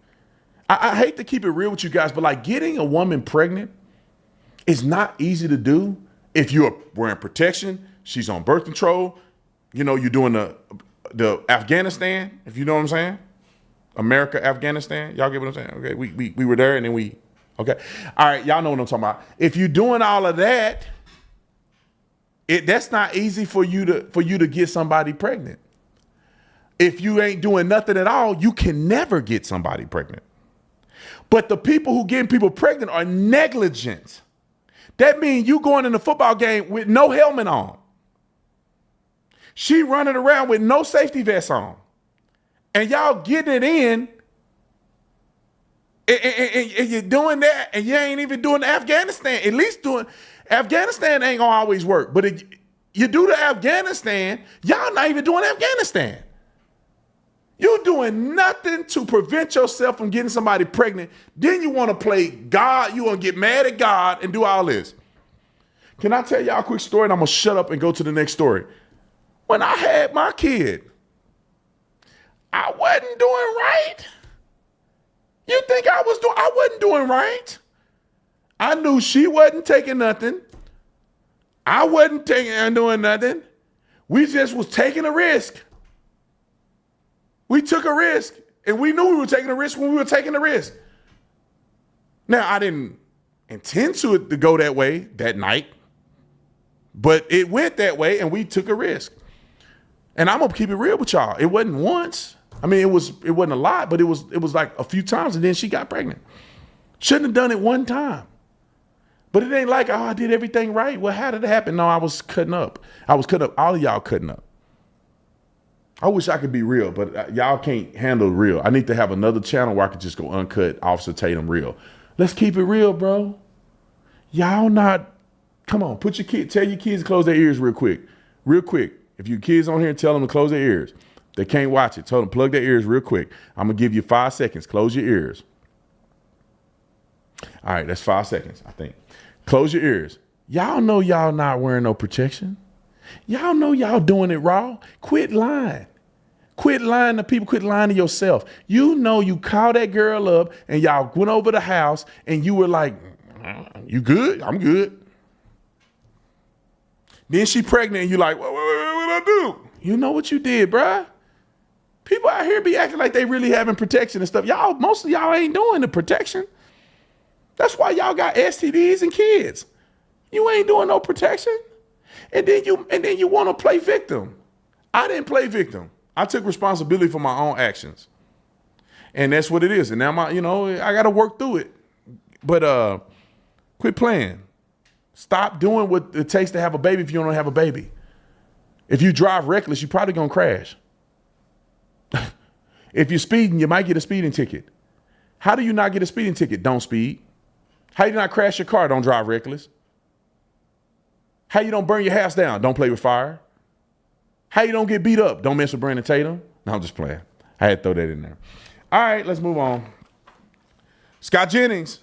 I hate to keep it real with you guys, but like getting a woman pregnant is not easy to do if you're wearing protection, she's on birth control, you're doing the Afghanistan, if you know what I'm saying. America, Afghanistan. Y'all get what I'm saying? Okay, we were there and then we Okay. All right. Y'all know what I'm talking about. If you're doing all of that, that's not easy for you to get somebody pregnant. If you ain't doing nothing at all, you can never get somebody pregnant. But the people who getting people pregnant are negligent. That means you going in the football game with no helmet on. She running around with no safety vest on. And y'all getting it in. And you're doing that, and you ain't even doing Afghanistan. At least doing Afghanistan ain't gonna always work. But if you do the Afghanistan, y'all not even doing Afghanistan. You're doing nothing to prevent yourself from getting somebody pregnant. Then you want to play God. You want to get mad at God and do all this. Can I tell y'all a quick story? And I'm gonna shut up and go to the next story. When I had my kid, I wasn't doing right. You think I wasn't doing right. I knew she wasn't taking nothing. I wasn't doing nothing. We just was taking a risk. We took a risk, and we knew we were taking a risk when we were taking the risk. Now, I didn't intend to go that way that night, but it went that way, and we took a risk. And I'm gonna keep it real with y'all. It wasn't once. I mean, it wasn't a lot, but it was like a few times, and then she got pregnant. Shouldn't have done it one time. But it ain't like, oh, I did everything right. Well, how did it happen? No, I was cutting up. All of y'all cutting up. I wish I could be real, but y'all can't handle real. I need to have another channel where I could just go uncut Officer Tatum real. Let's keep it real, bro. Y'all not, come on, tell your kids to close their ears real quick. Real quick. If your kids on here, tell them to close their ears. They can't watch it. Tell them plug their ears real quick. I'm going to give you 5 seconds. Close your ears. All right, that's 5 seconds, I think. Close your ears. Y'all know y'all not wearing no protection. Y'all know y'all doing it raw. Quit lying. Quit lying to people. Quit lying to yourself. You know you called that girl up and y'all went over the house and you were like, you good? I'm good. Then she pregnant and you like, what I do? You know what you did, bruh. People out here be acting like they really having protection and stuff. Most of y'all ain't doing the protection. That's why y'all got STDs and kids. You ain't doing no protection. And then you want to play victim. I didn't play victim. I took responsibility for my own actions. And that's what it is. And now I got to work through it. But quit playing. Stop doing what it takes to have a baby if you don't have a baby. If you drive reckless, you're probably going to crash. If you're speeding, you might get a speeding ticket. How do you not get a speeding ticket? Don't speed. How do you not crash your car? Don't drive reckless. How you don't burn your house down? Don't play with fire. How you don't get beat up? Don't mess with Brandon Tatum. No, I'm just playing. I had to throw that in there. All right, let's move on. Scott Jennings,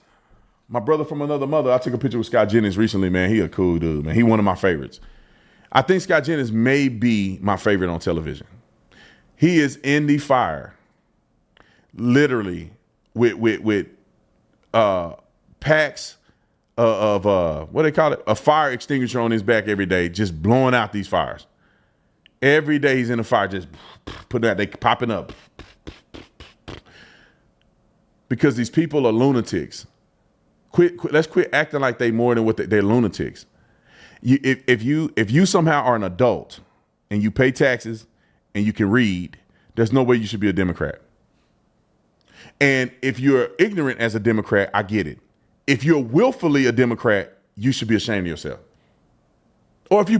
my brother from another mother. I took a picture with Scott Jennings recently, man. He a cool dude, man. He one of my favorites. I think Scott Jennings may be my favorite on television. He is in the fire, literally, with packs of what do they call it? A fire extinguisher on his back every day, just blowing out these fires. Every day he's in the fire, just putting out, they popping up. Because these people are lunatics. Let's quit acting like they more than what they're lunatics. If you somehow are an adult and you pay taxes and you can read, there's no way you should be a Democrat. And if you're ignorant as a Democrat, I get it. If you're willfully a Democrat, you should be ashamed of yourself. Or if you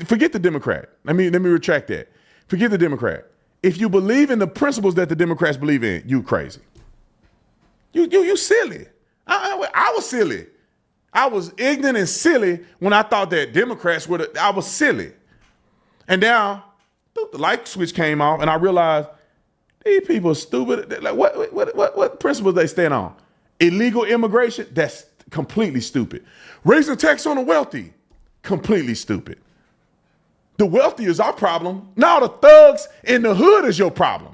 forget the Democrat, let me retract that. Forget the Democrat. If you believe in the principles that the Democrats believe in, you crazy. You silly. I was silly. I was ignorant and silly when I thought that Democrats I was silly. And now the light switch came off and I realized these people are stupid. Like what principles they stand on? Illegal immigration? That's completely stupid. Raising tax on the wealthy? Completely stupid. The wealthy is our problem. Now the thugs in the hood is your problem.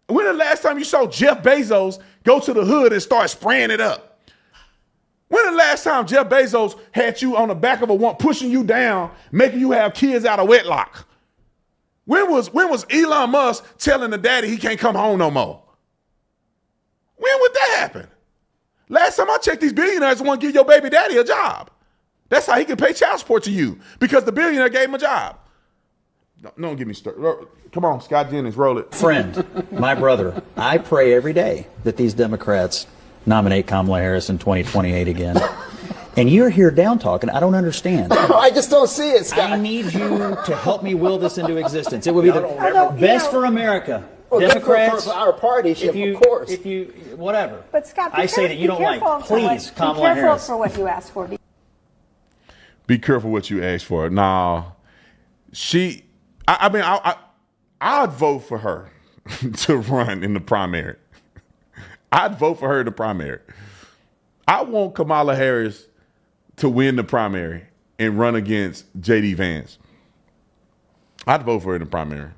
When the last time you saw Jeff Bezos go to the hood and start spraying it up? When the last time Jeff Bezos had you on the back of a one, pushing you down, making you have kids out of wedlock? When was Elon Musk telling the daddy he can't come home no more? When would that happen? Last time I checked, these billionaires want to give your baby daddy a job. That's how he can pay child support to you, because the billionaire gave him a job. No, don't get me started. Come on, Scott Jennings, roll it. Friend, my brother, I pray every day that these Democrats nominate Kamala Harris in 2028 again. And you're here down talking. I don't understand. I just don't see it, Scott. I need you to help me will this into existence. It would be the best for America. Well, Democrats, for our party, of course. If you, whatever. But Scott, I say that you don't like. Please, Kamala Be careful Harris. for what you ask for. Be careful what you ask for. Now, I'd vote for her to run in the primary. I'd vote for her in the primary. I want Kamala Harris to win the primary and run against J.D. Vance. I'd vote for her in the primary.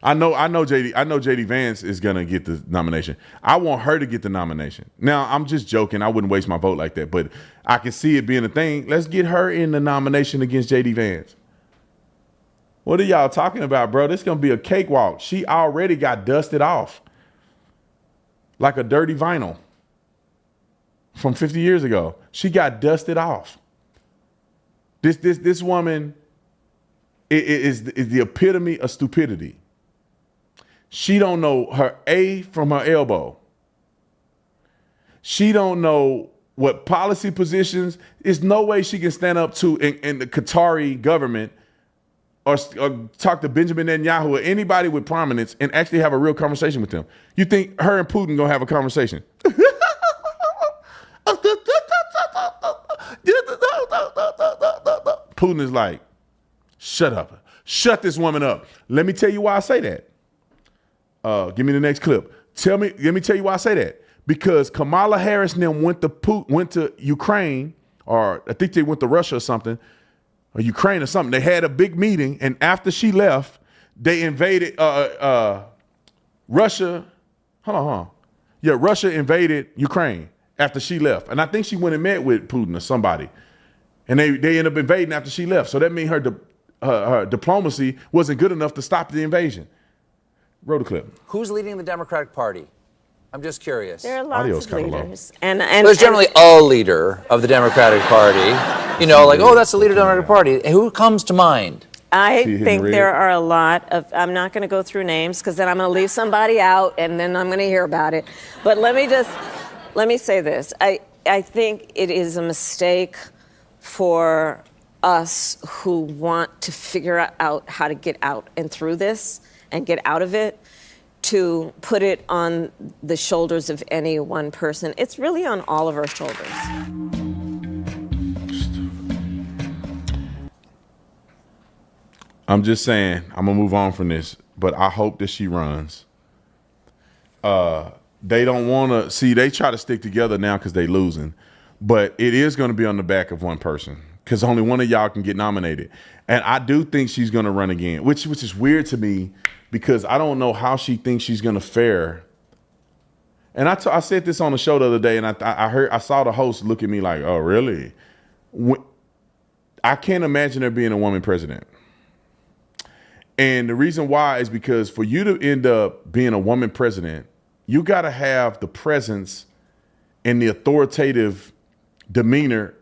I know J.D. Vance is gonna get the nomination. I want her to get the nomination. Now, I'm just joking. I wouldn't waste my vote like that, but I can see it being a thing. Let's get her in the nomination against J.D. Vance. What are y'all talking about, bro? This is gonna be a cakewalk. She already got dusted off like a dirty vinyl from 50 years ago. She got dusted off. This woman is the epitome of stupidity. She don't know her A from her elbow. She don't know what policy positions. There's no way she can stand up to in the Qatari government or talk to Benjamin Netanyahu or anybody with prominence and actually have a real conversation with them. You think her and Putin gonna have a conversation? Putin is like, shut up. Shut this woman up. Let me tell you why I say that. Give me the next clip. Let me tell you why I say that. Because Kamala Harris and them went to Ukraine, or I think they went to Russia or something, or Ukraine or something. They had a big meeting, and after she left, they invaded Russia. Hold on. Yeah, Russia invaded Ukraine after she left. And I think she went and met with Putin or somebody. And they ended up invading after she left. So that means her diplomacy wasn't good enough to stop the invasion. Roll the clip. Who's leading the Democratic Party? I'm just curious. There are lots Audio's of kinda low. leaders. And There's generally a leader of the Democratic Party. You know, like, oh, that's the leader of the Democratic Party. And who comes to mind? I See, think Henry? there are a lot of, I'm not going to go through names because then I'm going to leave somebody out and then I'm going to hear about it. But let me say this. I think it is a mistake for us who want to figure out how to get out and through this and get out of it, to put it on the shoulders of any one person. It's really on all of our shoulders. I'm just saying, I'm gonna move on from this, but I hope that she runs. They don't want to see. They try to stick together now because they losing, but it is going to be on the back of one person because only one of y'all can get nominated. And I do think she's going to run again, which is weird to me because I don't know how she thinks she's going to fare. And I said this on the show the other day, and I saw the host look at me like, "Oh, really?" I can't imagine there being a woman president. And the reason why is because for you to end up being a woman president, you got to have the presence and the authoritative demeanor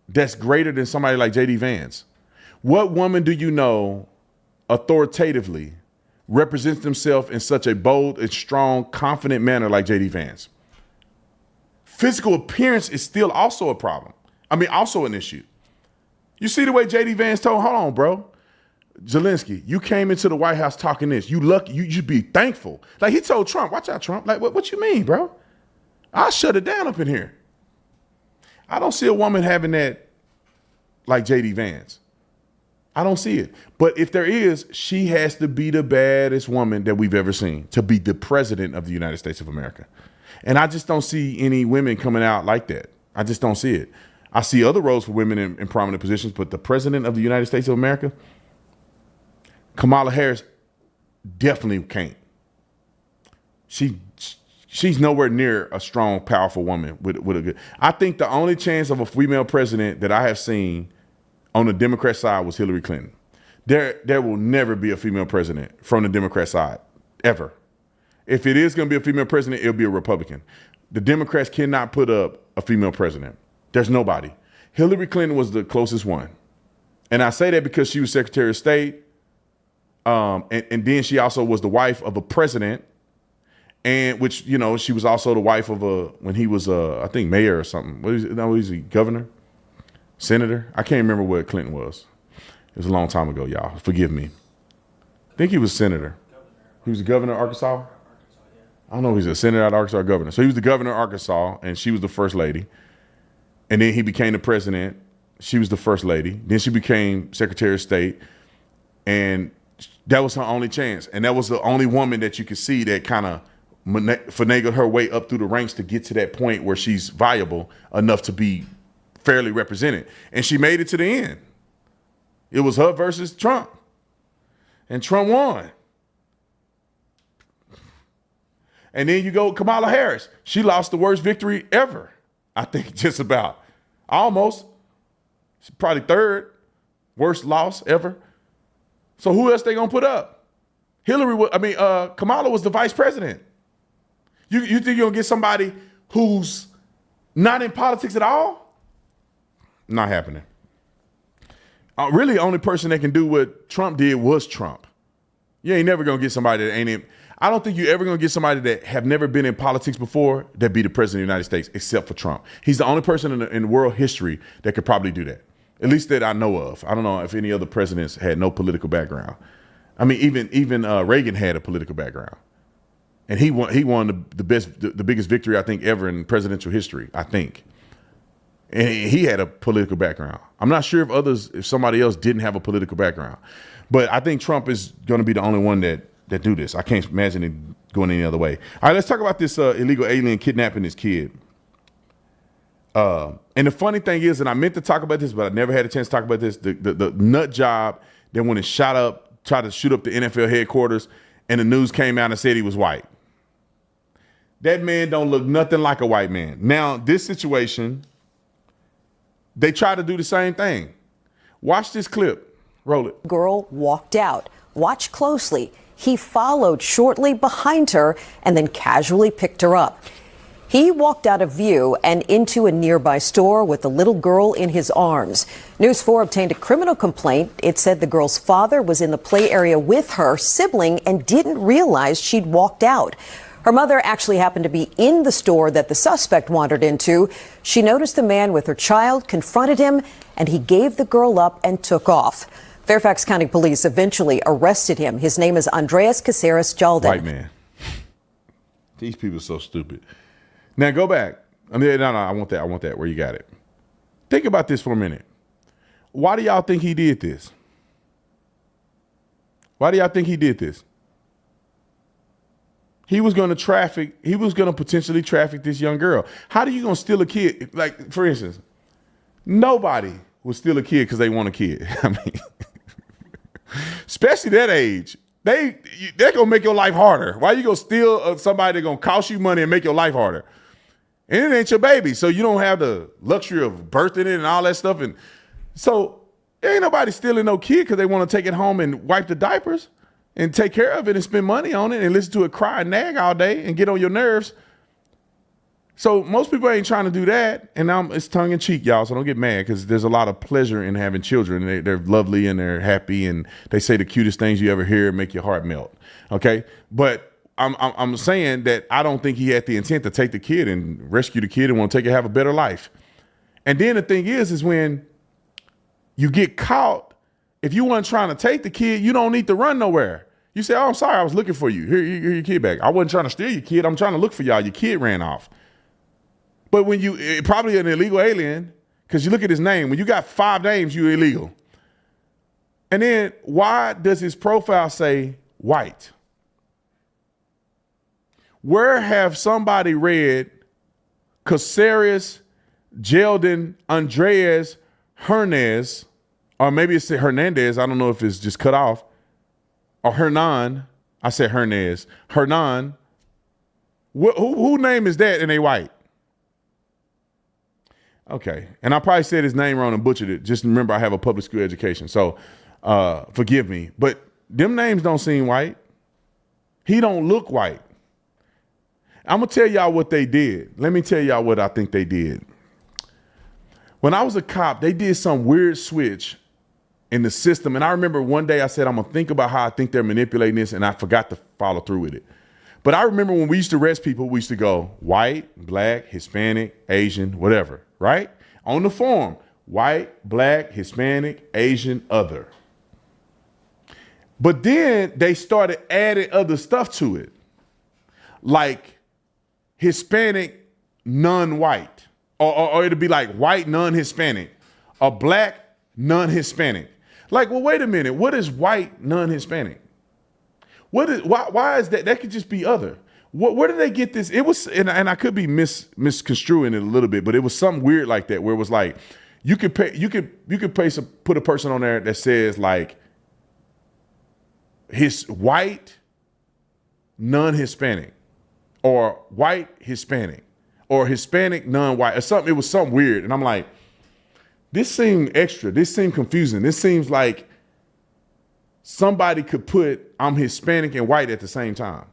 that's greater than somebody like J.D. Vance. What woman do you know authoritatively represents themselves in such a bold and strong, confident manner like J.D. Vance? Physical appearance is still also a problem. I mean, also an issue. You see the way J.D. Vance told, hold on, bro. Zelensky, you came into the White House talking this. You lucky. You should be thankful. Like he told Trump, watch out, Trump. Like, what you mean, bro? I'll shut it down up in here. I don't see a woman having that like J.D. Vance. I don't see it. But if there is, she has to be the baddest woman that we've ever seen to be the president of the United States of America. And I just don't see any women coming out like that. I just don't see it. I see other roles for women in prominent positions, but the president of the United States of America, Kamala Harris definitely can't. She's nowhere near a strong, powerful woman with a good. I think the only chance of a female president that I have seen on the Democrat side was Hillary Clinton. There will never be a female president from the Democrat side, ever. If it is going to be a female president, it'll be a Republican. The Democrats cannot put up a female president. There's nobody. Hillary Clinton was the closest one. And I say that because she was Secretary of State. And then she also was the wife of a president. And which, you know, she was also the wife of when he was, I think, mayor or something. Was he governor? Senator? I can't remember what Clinton was. It was a long time ago, y'all. Forgive me. I think he was senator. He was the governor of Arkansas? I don't know if he's a senator out of Arkansas or governor. So he was the governor of Arkansas, and she was the first lady. And then he became the president. She was the first lady. Then she became Secretary of State. And that was her only chance. And that was the only woman that you could see that kind of finagled her way up through the ranks to get to that point where she's viable enough to be fairly represented. And she made it to the end. It was her versus Trump. And Trump won. And then you go Kamala Harris. She lost the worst victory ever. I think just about. Almost. She's probably third worst loss ever. So who else they gonna put up? Kamala was the vice president. You think you're gonna get somebody who's not in politics at all? Not happening. Really, the only person that can do what Trump did was Trump. You ain't never gonna get somebody that ain't in. I don't think you're ever gonna get somebody that have never been in politics before that be the president of the United States, except for Trump. He's the only person in world history that could probably do that. At least that I know of. I don't know if any other presidents had no political background. I mean, even Reagan had a political background, and he won the biggest victory I think ever in presidential history. I think, and he had a political background. I'm not sure if somebody else didn't have a political background, but I think Trump is going to be the only one that do this. I can't imagine it going any other way. All right, let's talk about this illegal alien kidnapping this kid. And the funny thing is, and I meant to talk about this, but I never had a chance to talk about this, the nut job that when it tried to shoot up the NFL headquarters, and the news came out and said he was white. That man don't look nothing like a white man. Now, this situation, they try to do the same thing. Watch this clip. Roll it. Girl walked out. Watch closely. He followed shortly behind her and then casually picked her up. He walked out of view and into a nearby store with the little girl in his arms. News 4 obtained a criminal complaint. It said the girl's father was in the play area with her sibling and didn't realize she'd walked out. Her mother actually happened to be in the store that the suspect wandered into. She noticed the man with her child, confronted him, and he gave the girl up and took off. Fairfax County Police eventually arrested him. His name is Andreas Caceres Jalden. White man. These people are so stupid. Now go back. I want that where you got it. Think about this for a minute. Why do y'all think he did this? Why do y'all think he did this? He was going to potentially traffic this young girl. How do you going to steal a kid? Like, for instance, nobody would steal a kid because they want a kid. I mean, especially that age. They're going to make your life harder. Why you going to steal somebody that's going to cost you money and make your life harder? And it ain't your baby, so you don't have the luxury of birthing it and all that stuff. And so there ain't nobody stealing no kid because they want to take it home and wipe the diapers and take care of it and spend money on it and listen to it cry and nag all day and get on your nerves. So most people ain't trying to do that. And now it's tongue in cheek, y'all, so don't get mad because there's a lot of pleasure in having children. They're lovely and they're happy and they say the cutest things you ever hear and make your heart melt. Okay? But I'm saying that I don't think he had the intent to take the kid and rescue the kid and want to take it, have a better life. And then the thing is when you get caught, if you weren't trying to take the kid, you don't need to run nowhere. You say, oh, I'm sorry, I was looking for you. Here your kid back. I wasn't trying to steal your kid. I'm trying to look for y'all. Your kid ran off. But when you, probably an illegal alien, because you look at his name, when you got 5 names, you're illegal. And then why does his profile say white? Where have somebody read Caceres Jalden Andreas Hernandez, or maybe it's Hernandez, I don't know if it's just cut off, or Hernan, I said Hernandez, Hernan, who name is that and they white? Okay, and I probably said his name wrong and butchered it. Just remember I have a public school education, so forgive me. But them names don't seem white. He don't look white. I'm going to tell y'all what they did. Let me tell y'all what I think they did. When I was a cop, they did some weird switch in the system. And I remember one day I said, I'm going to think about how I think they're manipulating this, and I forgot to follow through with it. But I remember when we used to arrest people, we used to go white, black, Hispanic, Asian, whatever, right? On the form, white, black, Hispanic, Asian, other. But then they started adding other stuff to it, like Hispanic, non-white, or it'd be like white, non-Hispanic, or black, non-Hispanic. Like, well, wait a minute. What is white, non-Hispanic? Why is that? That could just be other. Where did they get this? It was, and I could be misconstruing it a little bit, but it was something weird like that, where it was like you could put a person on there that says like his white, non-Hispanic, or white Hispanic, or Hispanic non-white, or something. It was something weird, and I'm like, this seemed extra. This seemed confusing. This seems like somebody could put I'm Hispanic and white at the same time.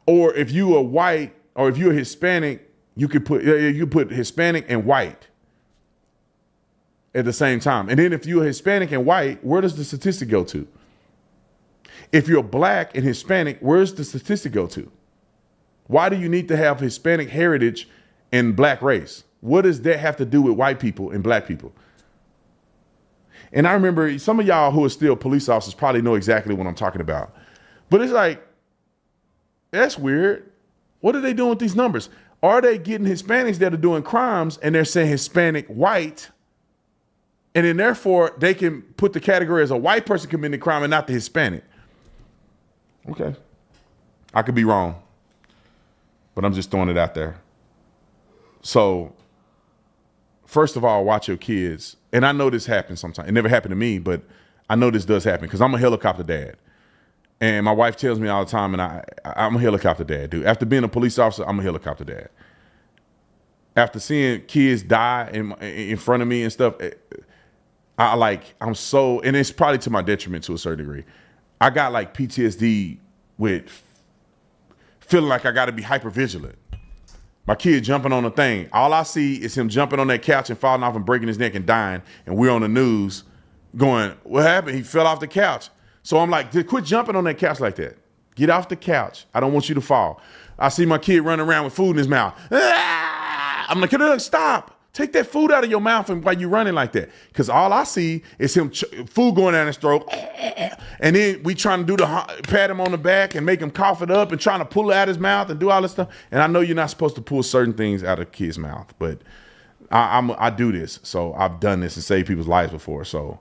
Or if you are white, or if you're Hispanic, you could put Hispanic and white at the same time. And then if you're Hispanic and white, where does the statistic go to? If you're black and Hispanic, where's the statistic go to? Why do you need to have Hispanic heritage and black race? What does that have to do with white people and black people? And I remember some of y'all who are still police officers probably know exactly what I'm talking about. But it's like, that's weird. What are they doing with these numbers? Are they getting Hispanics that are doing crimes and they're saying Hispanic white, and then therefore they can put the category as a white person committing crime and not the Hispanic? Okay. I could be wrong, but I'm just throwing it out there. So, first of all, watch your kids. And I know this happens sometimes. It never happened to me, but I know this does happen because I'm a helicopter dad. And my wife tells me all the time, and I'm a helicopter dad, dude. After being a police officer, I'm a helicopter dad. After seeing kids die in front of me and stuff, I'm so, and it's probably to my detriment to a certain degree. I got like PTSD with feeling like I got to be hyper vigilant. My kid jumping on the thing. All I see is him jumping on that couch and falling off and breaking his neck and dying. And we're on the news going, what happened? He fell off the couch. So I'm like, quit jumping on that couch like that. Get off the couch. I don't want you to fall. I see my kid running around with food in his mouth. I'm like, stop. Take that food out of your mouth and while you're running like that. Because all I see is him food going down his throat. And then we trying to do pat him on the back and make him cough it up and trying to pull it out his mouth and do all this stuff. And I know you're not supposed to pull certain things out of a kid's mouth, but I do this. So I've done this and saved people's lives before. So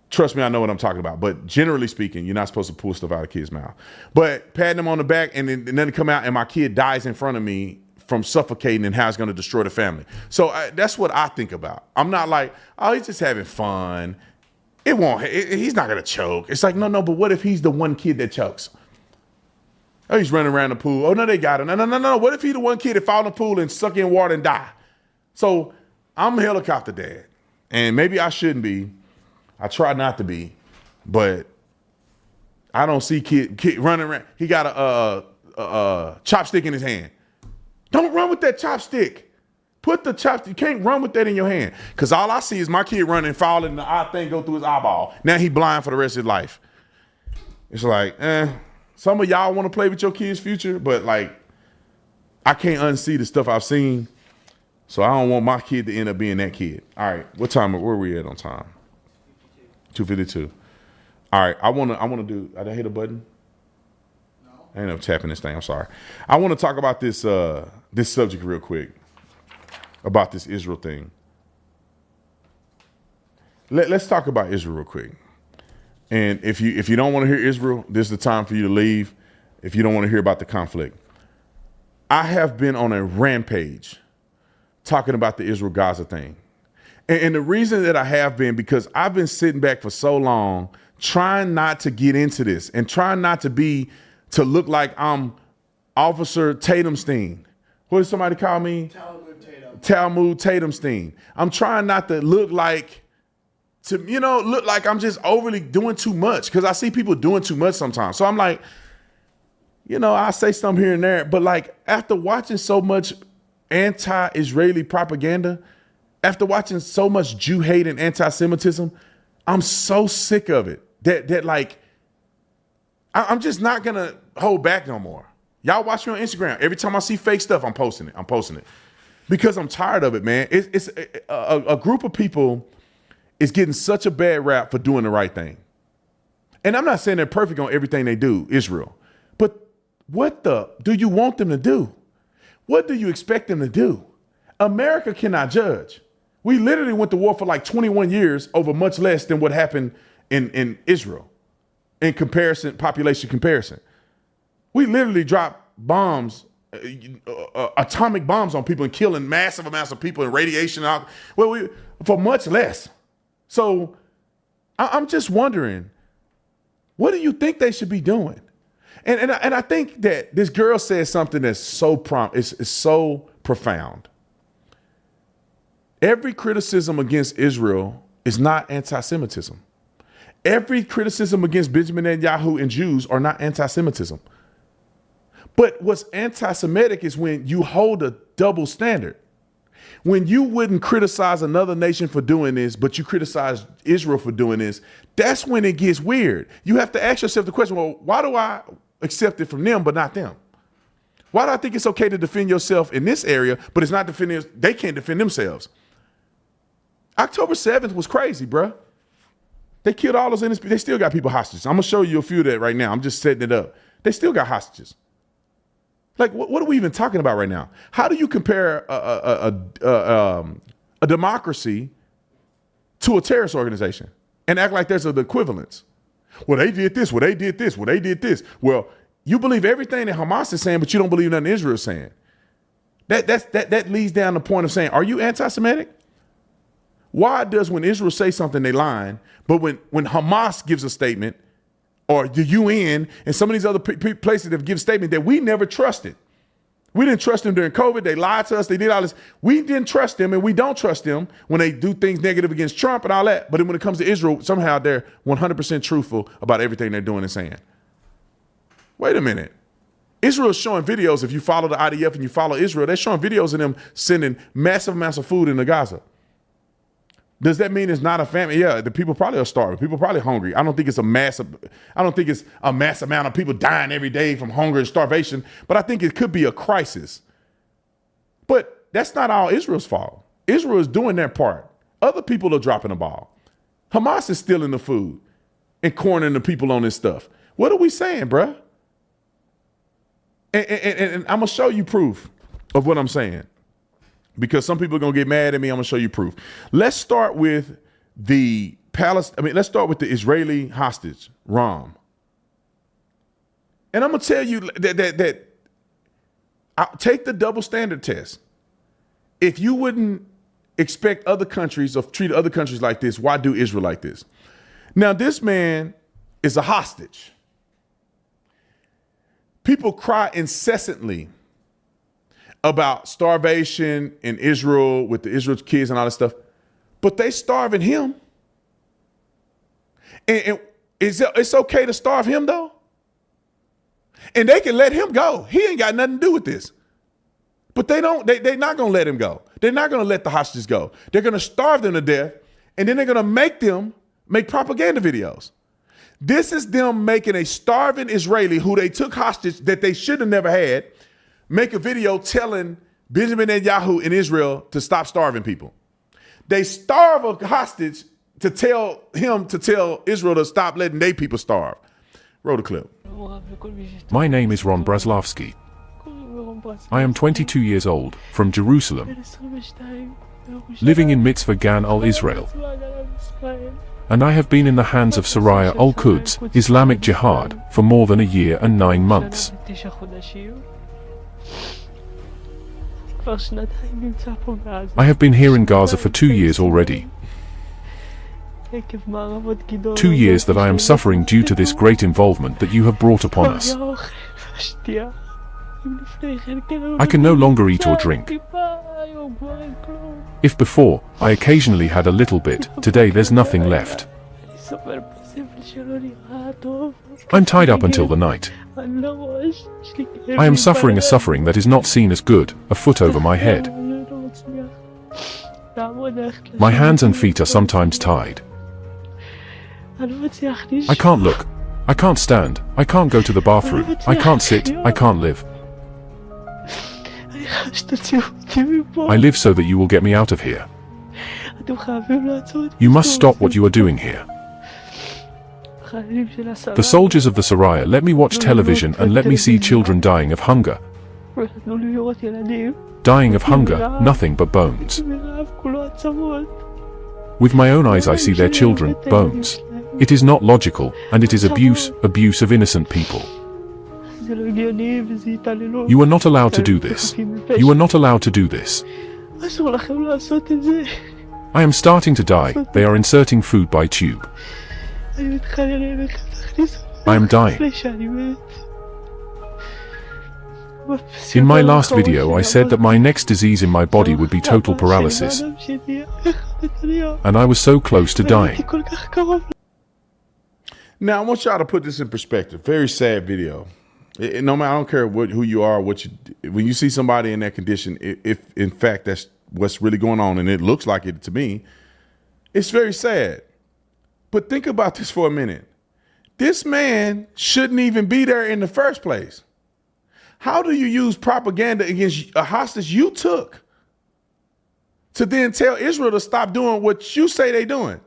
trust me, I know what I'm talking about. But generally speaking, you're not supposed to pull stuff out of a kid's mouth. But patting him on the back and then come out and my kid dies in front of me from suffocating and how it's going to destroy the family. So that's what I think about. I'm not like, oh, he's just having fun. He's not going to choke. It's like, no, but what if he's the one kid that chokes? Oh, he's running around the pool. Oh, no, they got him. No. What if he's the one kid that fall in the pool and suck in water and die? So I'm a helicopter dad. And maybe I shouldn't be. I try not to be. But I don't see kid running around. He got a chopstick in his hand. Don't run with that chopstick. Put the chopstick. You can't run with that in your hand. Because all I see is my kid running, falling, and the eye thing go through his eyeball. Now he blind for the rest of his life. It's like, some of y'all want to play with your kid's future, but like, I can't unsee the stuff I've seen. So I don't want my kid to end up being that kid. All right, what time? Where are we at on time? 2:52. All right, I want to do. Did I hit a button? I ended up tapping this thing. I'm sorry. I want to talk about this this subject real quick, about this Israel thing. Let's talk about Israel real quick. And if you don't want to hear Israel, this is the time for you to leave. If you don't want to hear about the conflict, I have been on a rampage talking about the Israel-Gaza thing. And the reason that I have been, because I've been sitting back for so long trying not to get into this and trying not to look like I'm Officer Tatumstein. What did somebody call me? Talmud Tatumstein. I'm trying not to look like I'm just overly doing too much, because I see people doing too much sometimes. So I'm like, you know, I say something here and there, but like after watching so much anti-Israeli propaganda, after watching so much Jew hate and anti-Semitism, I'm so sick of it that like I'm just not gonna hold back no more. Y'all watch me on Instagram. Every time I see fake stuff, I'm posting it because I'm tired of it, man. It's a group of people is getting such a bad rap for doing the right thing. And I'm not saying they're perfect on everything they do, Israel, but what do you want them to do? What do you expect them to do? America cannot judge. We literally went to war for like 21 years over much less than what happened in Israel in comparison, population comparison. We literally dropped bombs, atomic bombs on people and killing massive amounts of people and radiation out. Well, for much less. So I'm just wondering, what do you think they should be doing? And I think that this girl says something that's so it's so profound. Every criticism against Israel is not anti-Semitism. Every criticism against Benjamin Netanyahu and Jews are not anti-Semitism. But what's anti-Semitic is when you hold a double standard. When you wouldn't criticize another nation for doing this, but you criticize Israel for doing this, that's when it gets weird. You have to ask yourself the question, well, why do I accept it from them but not them? Why do I think it's okay to defend yourself in this area, but it's not they can't defend themselves? October 7th was crazy, bruh. They killed all those innocent people. They still got people hostages. I'm going to show you a few of that right now. I'm just setting it up. They still got hostages. Like, what are we even talking about right now? How do you compare a democracy to a terrorist organization and act like there's an equivalence? Well, they did this. Well, they did this. Well, they did this. Well, you believe everything that Hamas is saying, but you don't believe nothing Israel is saying. That leads down the point of saying, are you anti-Semitic? Why does when Israel say something, they lying, but when Hamas gives a statement, or the UN and some of these other places that give statements that we never trusted. We didn't trust them during COVID. They lied to us. They did all this. We didn't trust them, and we don't trust them when they do things negative against Trump and all that. But then when it comes to Israel, somehow they're 100% truthful about everything they're doing and saying. Wait a minute. Israel's showing videos. If you follow the IDF and you follow Israel, they're showing videos of them sending massive amounts of food into Gaza. Does that mean it's not a famine? Yeah, the people probably are starving. People are probably hungry. I don't think it's a mass amount of people dying every day from hunger and starvation, but I think it could be a crisis. But that's not all Israel's fault. Israel is doing their part. Other people are dropping the ball. Hamas is stealing the food and cornering the people on this stuff. What are we saying, bruh? And I'm going to show you proof of what I'm saying. Because some people are going to get mad at me. I'm going to show you proof. Let's start with let's start with the Israeli hostage, Ram. And I'm going to tell you that I'll take the double standard test. If you wouldn't expect other countries or treat other countries like this, why do Israel like this? Now, this man is a hostage. People cry incessantly about starvation in Israel with the Israel's kids and all that stuff, but they starving him. And it's okay to starve him though? And they can let him go. He ain't got nothing to do with this. But they're not going to let him go. They're not going to let the hostages go. They're going to starve them to death, and then they're going to make them make propaganda videos. This is them making a starving Israeli who they took hostage that they should have never had, make a video telling Benjamin Netanyahu in Israel to stop starving people. They starve a hostage to tell Israel to stop letting their people starve. Roll the clip. My name is Ron Braslavsky. I am 22 years old, from Jerusalem, living in Mitzvah Gan al-Israel. And I have been in the hands of Saraya al-Quds, Islamic Jihad, for more than a year and 9 months. I have been here in Gaza for 2 years already. 2 years that I am suffering due to this great involvement that you have brought upon us. I can no longer eat or drink. If before, I occasionally had a little bit, today there's nothing left. I'm tied up until the night. I am suffering a suffering that is not seen as good, a foot over my head. My hands and feet are sometimes tied. I can't look. I can't stand. I can't go to the bathroom. I can't sit. I can't live. I live so that you will get me out of here. You must stop what you are doing here. The soldiers of the Saraya let me watch television and let me see children dying of hunger. Dying of hunger, nothing but bones. With my own eyes I see their children, bones. It is not logical, and it is abuse of innocent people. You are not allowed to do this. You are not allowed to do this. I am starting to die. They are inserting food by tube. I am dying. In my last video I said that my next disease in my body would be total paralysis. And I was so close to dying. Now I want y'all to put this in perspective. Very sad video. No matter, I don't care who you are, when you see somebody in that condition, if in fact that's what's really going on, and it looks like it to me, it's very sad. But think about this for a minute. This man shouldn't even be there in the first place. How do you use propaganda against a hostage you took to then tell Israel to stop doing what you say they're doing?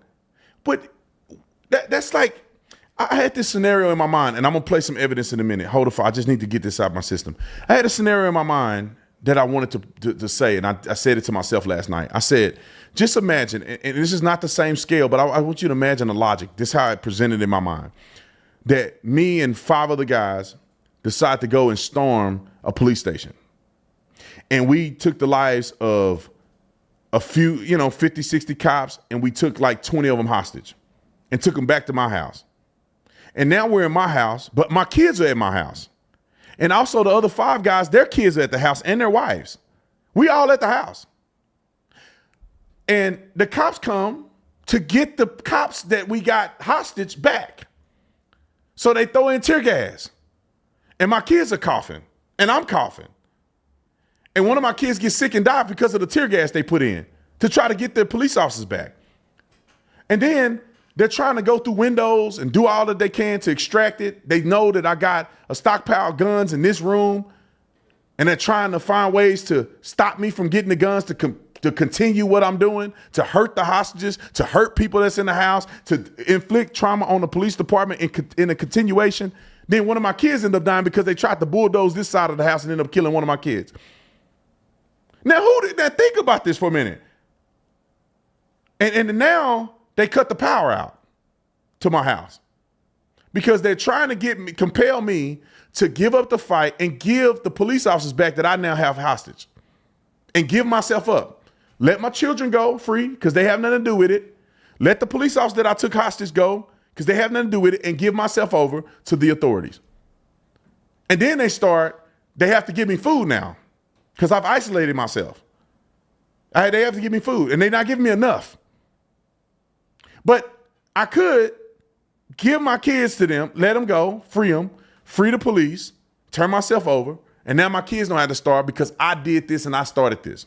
But that's like, I had this scenario in my mind, and I'm going to play some evidence in a minute. Hold on, I just need to get this out of my system. I had a scenario in my mind that I wanted to say, and I said it to myself last night. I said, just imagine, and this is not the same scale, but I want you to imagine the logic. This is how it presented in my mind. That me and 5 other guys decide to go and storm a police station. And we took the lives of a few, 50, 60 cops, and we took like 20 of them hostage and took them back to my house. And now we're in my house, but my kids are at my house. And also the other 5 guys, their kids are at the house and their wives. We all at the house. And the cops come to get the cops that we got hostage back. So they throw in tear gas. And my kids are coughing. And I'm coughing. And one of my kids gets sick and died because of the tear gas they put in to try to get the police officers back. And then they're trying to go through windows and do all that they can to extract it. They know that I got a stockpile of guns in this room, and they're trying to find ways to stop me from getting the guns to continue what I'm doing, to hurt the hostages, to hurt people that's in the house, to inflict trauma on the police department in a continuation. Then one of my kids ended up dying because they tried to bulldoze this side of the house and ended up killing one of my kids. Now, think about this for a minute. And now they cut the power out to my house because they're trying to compel me to give up the fight and give the police officers back that I now have hostage and give myself up. Let my children go free because they have nothing to do with it. Let the police officers that I took hostage go because they have nothing to do with it, and give myself over to the authorities. And then they have to give me food now because I've isolated myself. They have to give me food, and they're not giving me enough. But I could give my kids to them, let them go, free the police, turn myself over, and now my kids don't have to starve because I did this and I started this.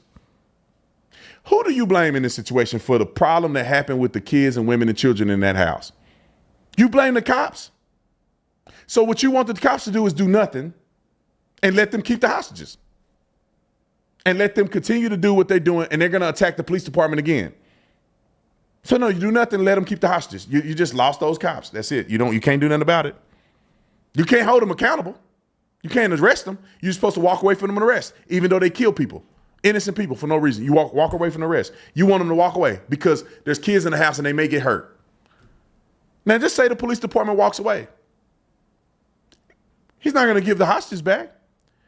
Who do you blame in this situation for the problem that happened with the kids and women and children in that house? You blame the cops? So what you want the cops to do is do nothing and let them keep the hostages and let them continue to do what they're doing, and they're going to attack the police department again. So no, you do nothing, let them keep the hostages. You just lost those cops. That's it. You can't do nothing about it. You can't hold them accountable. You can't arrest them. You're supposed to walk away from them and arrest, even though they kill people, innocent people for no reason. You walk away from the arrest. You want them to walk away because there's kids in the house and they may get hurt. Now just say the police department walks away. He's not going to give the hostages back.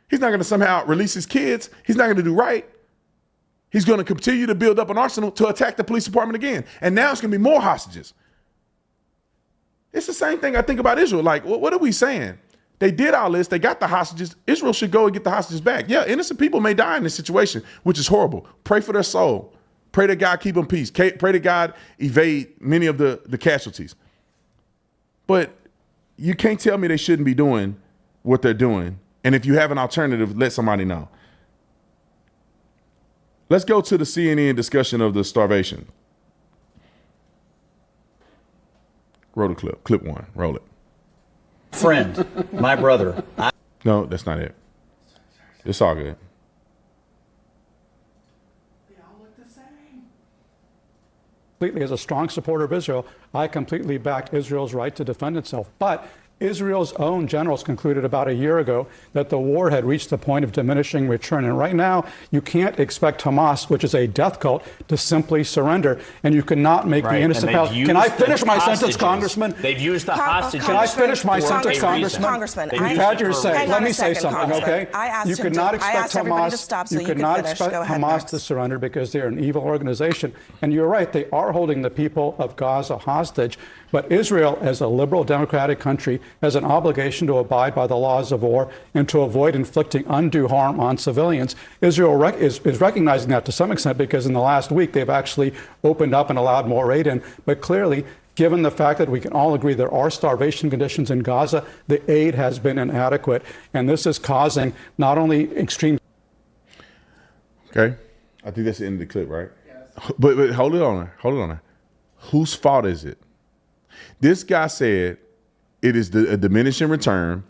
He's not going to somehow release his kids. He's not going to do right. He's going to continue to build up an arsenal to attack the police department again. And now it's going to be more hostages. It's the same thing I think about Israel. Like, what are we saying? They did all this. They got the hostages. Israel should go and get the hostages back. Yeah, innocent people may die in this situation, which is horrible. Pray for their soul. Pray that God keep them peace. Pray that God evade many of the casualties. But you can't tell me they shouldn't be doing what they're doing. And if you have an alternative, let somebody know. Let's go to the CNN discussion of the starvation. Roll the clip. Clip one. Roll it. Friend, my brother. No, that's not it. It's all good. Completely, as a strong supporter of Israel, I completely back Israel's right to defend itself. But Israel's own generals concluded about a year ago that the war had reached the point of diminishing return. And right now, you can't expect Hamas, which is a death cult, to simply surrender. And you cannot make the innocent Palestinians. Can I finish my sentence, Congressman? They've used the hostages. Can I finish my sentence, Congressman? Congressman, You've had your say. Let me say something, okay? You could not expect Hamas. You could not expect Hamas to surrender because they're an evil organization. And you're right, they are holding the people of Gaza hostage. But Israel, as a liberal democratic country, has an obligation to abide by the laws of war and to avoid inflicting undue harm on civilians. Israel is recognizing that to some extent because in the last week they've actually opened up and allowed more aid in. But clearly, given the fact that we can all agree there are starvation conditions in Gaza, the aid has been inadequate. And this is causing not only extreme... Okay. I think that's the end of the clip, right? Yes. But hold it on. Hold it on. Whose fault is it? This guy said it is a diminishing return,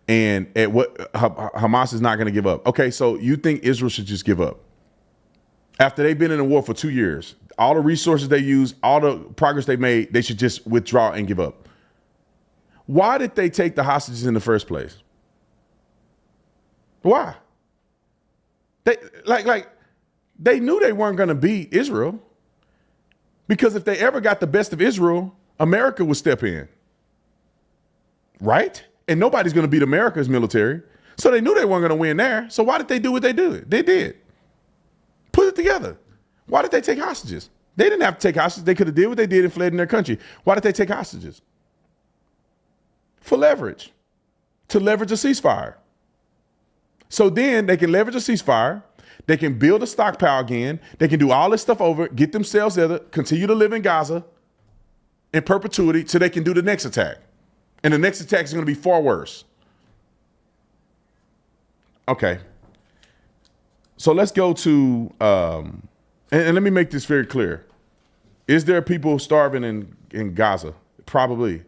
and at what Hamas is not going to give up. Okay, so you think Israel should just give up? After they've been in a war for 2 years, all the resources they use, all the progress they made, they should just withdraw and give up. Why did they take the hostages in the first place? Why? They knew they weren't going to beat Israel, because if they ever got the best of Israel, America would step in, right? And nobody's going to beat America's military. So they knew they weren't going to win there. So why did they do what they did? They did. Put it together. Why did they take hostages? They didn't have to take hostages. They could have did what they did and fled in their country. Why did they take hostages? For leverage. To leverage a ceasefire. So then they can leverage a ceasefire. They can build a stockpile again. They can do all this stuff over, get themselves together, continue to live in Gaza in perpetuity so they can do the next attack. And the next attack is going to be far worse. Okay. So let's go to, and let me make this very clear. Is there people starving in Gaza? Probably.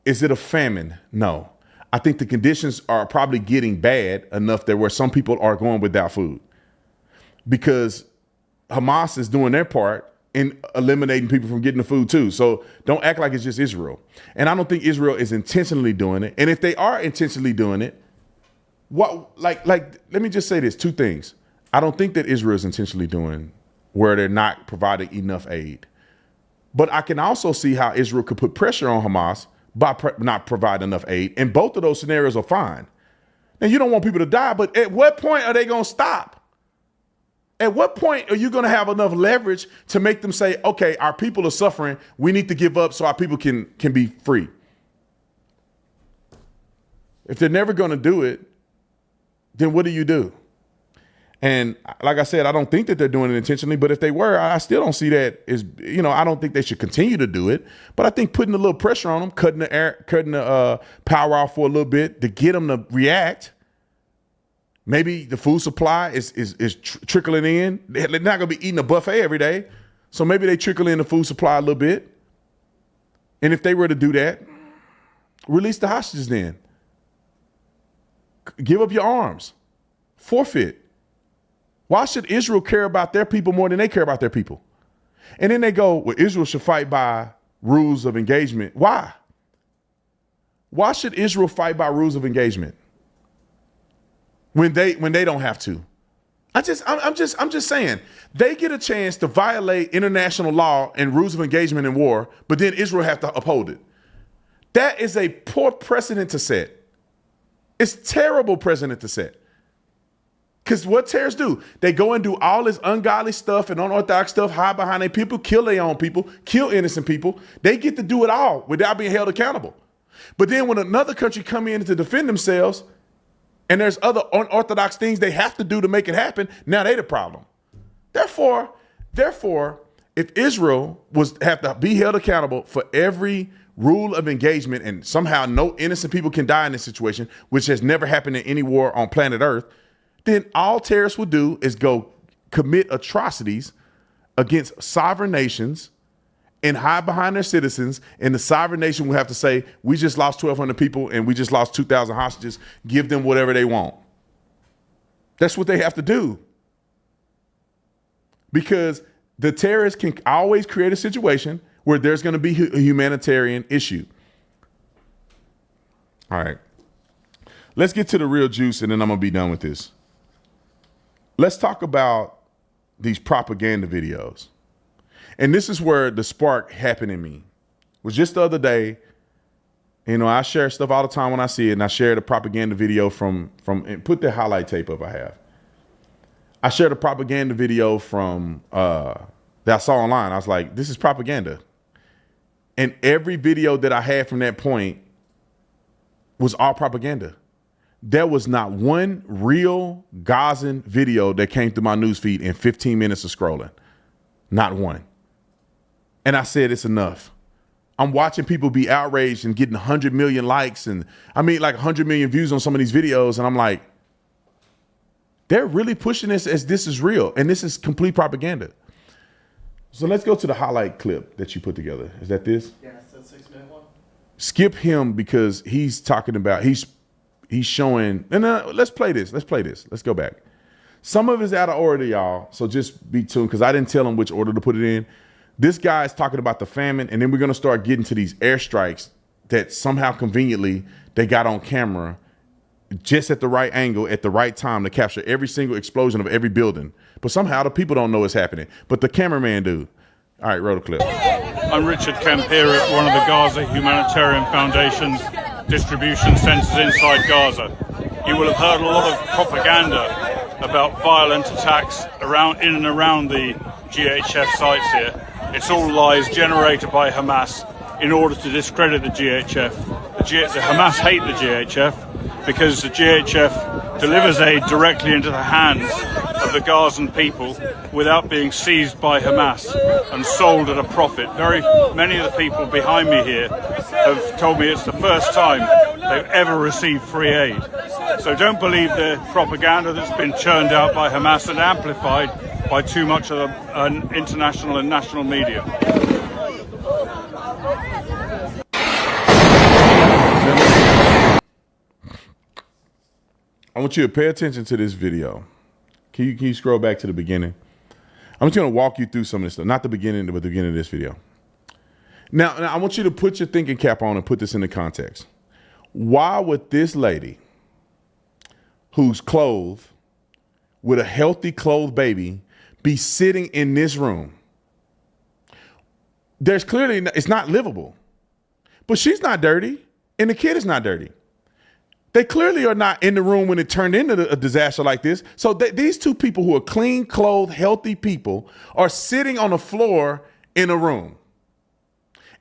Is it a famine? No. I think the conditions are probably getting bad enough that where some people are going without food. Because Hamas is doing their part in eliminating people from getting the food too. So don't act like it's just Israel. And I don't think Israel is intentionally doing it. And if they are intentionally doing it, let me just say this, two things. I don't think that Israel is intentionally doing where they're not providing enough aid. But I can also see how Israel could put pressure on Hamas by not providing enough aid. And both of those scenarios are fine. And you don't want people to die, but at what point are they going to stop? At what point are you going to have enough leverage to make them say, okay, our people are suffering. We need to give up so our people can be free. If they're never going to do it, then what do you do? And like I said, I don't think that they're doing it intentionally, but if they were, I still don't see that as, I don't think they should continue to do it. But I think putting a little pressure on them, cutting the power off for a little bit to get them to react. Maybe the food supply is trickling in. They're not going to be eating a buffet every day. So maybe they trickle in the food supply a little bit. And if they were to do that, release the hostages then. Give up your arms. Forfeit. Why should Israel care about their people more than they care about their people? And then they go, well, Israel should fight by rules of engagement. Why? Why should Israel fight by rules of engagement? When they don't have to. I'm just saying they get a chance to violate international law and rules of engagement in war, but then Israel have to uphold it. That is a poor precedent to set. It's terrible precedent to set. Because what terrorists do, they go and do all this ungodly stuff and unorthodox stuff, hide behind their people, kill their own people, kill innocent people. They get to do it all without being held accountable. But then when another country come in to defend themselves, and there's other unorthodox things they have to do to make it happen, now they the problem. Therefore, if Israel have to be held accountable for every rule of engagement and somehow no innocent people can die in this situation, which has never happened in any war on planet Earth, then all terrorists will do is go commit atrocities against sovereign nations and hide behind their citizens, and the sovereign nation will have to say, we just lost 1,200 people and we just lost 2,000 hostages, give them whatever they want. That's what they have to do. Because the terrorists can always create a situation where there's going to be a humanitarian issue. All right. Let's get to the real juice, and then I'm going to be done with this. Let's talk about these propaganda videos. And this is where the spark happened in me. It was just the other day. You know, I share stuff all the time when I see it, and I shared a propaganda video from and put the highlight tape up I have. I shared a propaganda video from that I saw online. I was like, this is propaganda. And every video that I had from that point was all propaganda. There was not one real Gazan video that came through my newsfeed in 15 minutes of scrolling. Not one. And I said, it's enough. I'm watching people be outraged and getting 100 million likes and like 100 million views on some of these videos. And I'm like, they're really pushing this as this is real. And this is complete propaganda. So let's go to the highlight clip that you put together. Is that this? Yeah, it's that 6-minute one. Skip him because he's talking about, he's showing, and let's play this. Let's go back. Some of it's out of order, y'all. So just be tuned because I didn't tell him which order to put it in. This guy is talking about the famine, and then we're going to start getting to these airstrikes that somehow conveniently they got on camera just at the right angle at the right time to capture every single explosion of every building. But somehow the people don't know it's happening. But the cameraman do. All right, roll the clip. I'm Richard Kemp here at one of the Gaza Humanitarian Foundation's distribution centres inside Gaza. You will have heard a lot of propaganda about violent attacks in and around the GHF sites here. It's all lies generated by Hamas in order to discredit the GHF. The Hamas hate the GHF because the GHF delivers aid directly into the hands of the Gazan people without being seized by Hamas and sold at a profit. Very many of the people behind me here have told me it's the first time they've ever received free aid. So don't believe the propaganda that's been churned out by Hamas and amplified by too much of the international and national media. I want you to pay attention to this video. Can you scroll back to the beginning? I'm just going to walk you through some of this stuff. Not the beginning, but the beginning of this video. Now, I want you to put your thinking cap on and put this into context. Why would this lady, who's clothed with a healthy clothed baby, be sitting in this room? There's clearly, it's not livable. But she's not dirty, and the kid is not dirty. They clearly are not in the room when it turned into a disaster like this. So these two people who are clean, clothed, healthy people are sitting on the floor in a room.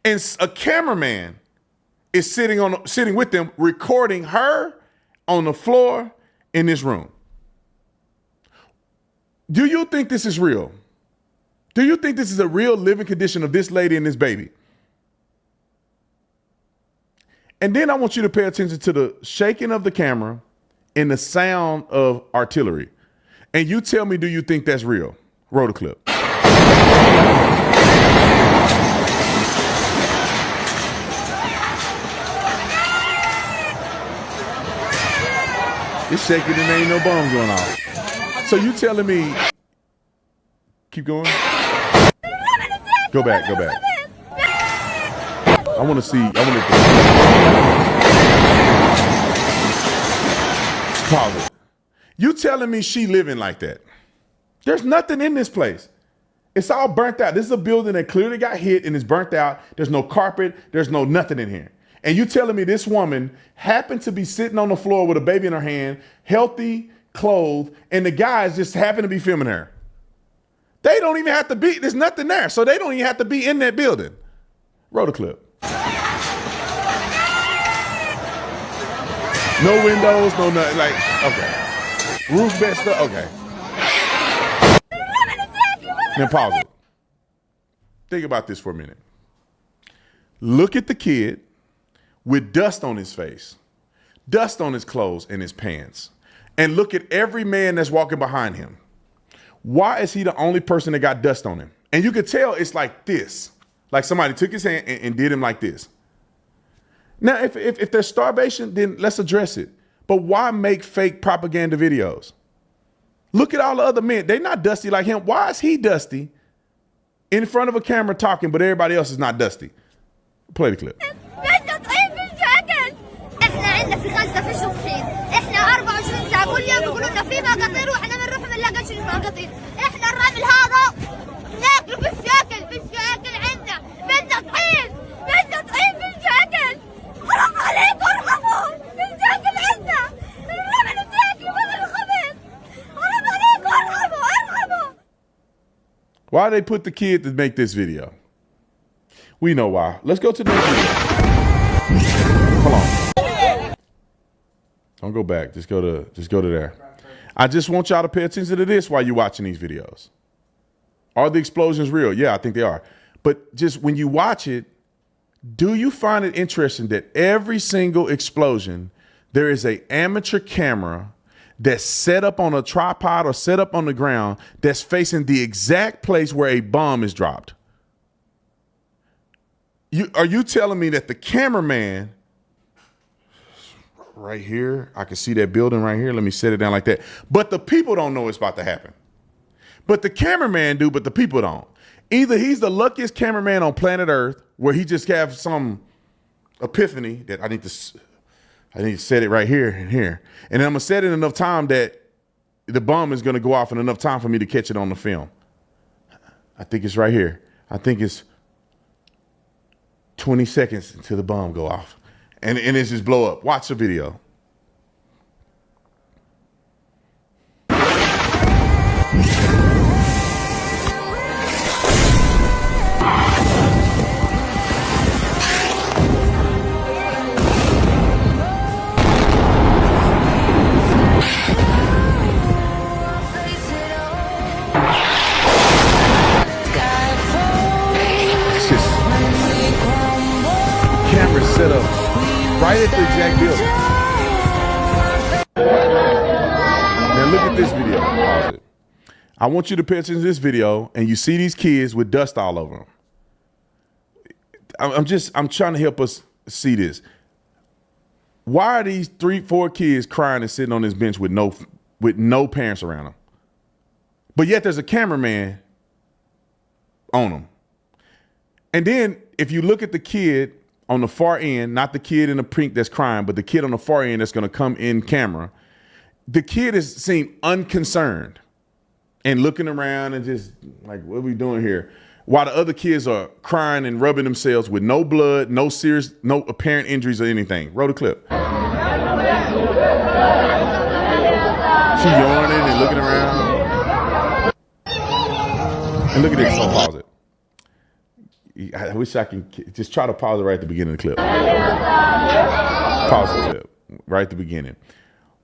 And a cameraman is sitting with them, recording her on the floor in this room. Do you think this is real? Do you think this is a real living condition of this lady and this baby? And then I want you to pay attention to the shaking of the camera and the sound of artillery. And you tell me, do you think that's real? Roll the clip. It's shaking and there ain't no bomb going off. So you telling me, keep going? Go back. I want to see, pause it. You telling me she living like that? There's nothing in this place. It's all burnt out. This is a building that clearly got hit and is burnt out. There's no carpet. There's no nothing in here. And you telling me this woman happened to be sitting on the floor with a baby in her hand, healthy, clothed, and the guys just happen to be filming her. They don't even have to be, there's nothing there. So they don't even have to be in that building. Roll the clip. No windows, no nothing, like, okay. Roof bed stuff, okay. Then pause it. Think about this for a minute. Look at the kid with dust on his face, dust on his clothes and his pants, and look at every man that's walking behind him. Why is he the only person that got dust on him? And you could tell it's like this, like somebody took his hand and did him like this. Now, if there's starvation, then let's address it. But why make fake propaganda videos? Look at all the other men. They're not dusty like him. Why is he dusty in front of a camera talking, but everybody else is not dusty? Play the clip. احنا عندنا في غزه في شطحين، احنا 24 ساعه كل يوم يقولوا لنا في مقاطير واحنا بنروح ما نلاقيش المقاطير، احنا الرمل هذا ناكله في الشاكل عندنا، بدنا طحين في الشاكل، حرام عليكم ارحموا، في الشاكل عندنا، الرمل بتاكلوا بدل الخبز، حرام عليكم ارحموا. Why they put the kid to make this video? We know why. Let's go to the next video. Hold on. Don't go back. Just go to there. I just want y'all to pay attention to this while you're watching these videos. Are the explosions real? Yeah, I think they are. But just when you watch it, do you find it interesting that every single explosion, there is an amateur camera that's set up on a tripod or set up on the ground that's facing the exact place where a bomb is dropped? Are you telling me that the cameraman right here, I can see that building right here. Let me set it down like that. But the people don't know it's about to happen. But the cameraman do, but the people don't. Either he's the luckiest cameraman on planet Earth where he just have some epiphany that I need to set it right here and here. And then I'm going to set it enough time that the bomb is going to go off in enough time for me to catch it on the film. I think it's right here. I think it's 20 seconds until the bomb go off. And it's just blow up. Watch the video. It's just camera set up right at the exact building. Now look at this video. Pause it. I want you to pay attention to this video, and you see these kids with dust all over them. I'm trying to help us see this. Why are these 3-4 kids crying and sitting on this bench with no parents around them? But yet there's a cameraman on them. And then if you look at the kid on the far end, not the kid in the pink that's crying, but the kid on the far end that's going to come in camera, the kid seemed unconcerned and looking around and just like, what are we doing here? While the other kids are crying and rubbing themselves with no blood, no apparent injuries or anything. Roll the clip. She yawning and looking around. And look at this. So pause it. I wish I can just try to pause it right at the beginning of the clip. Pause the clip right at the beginning.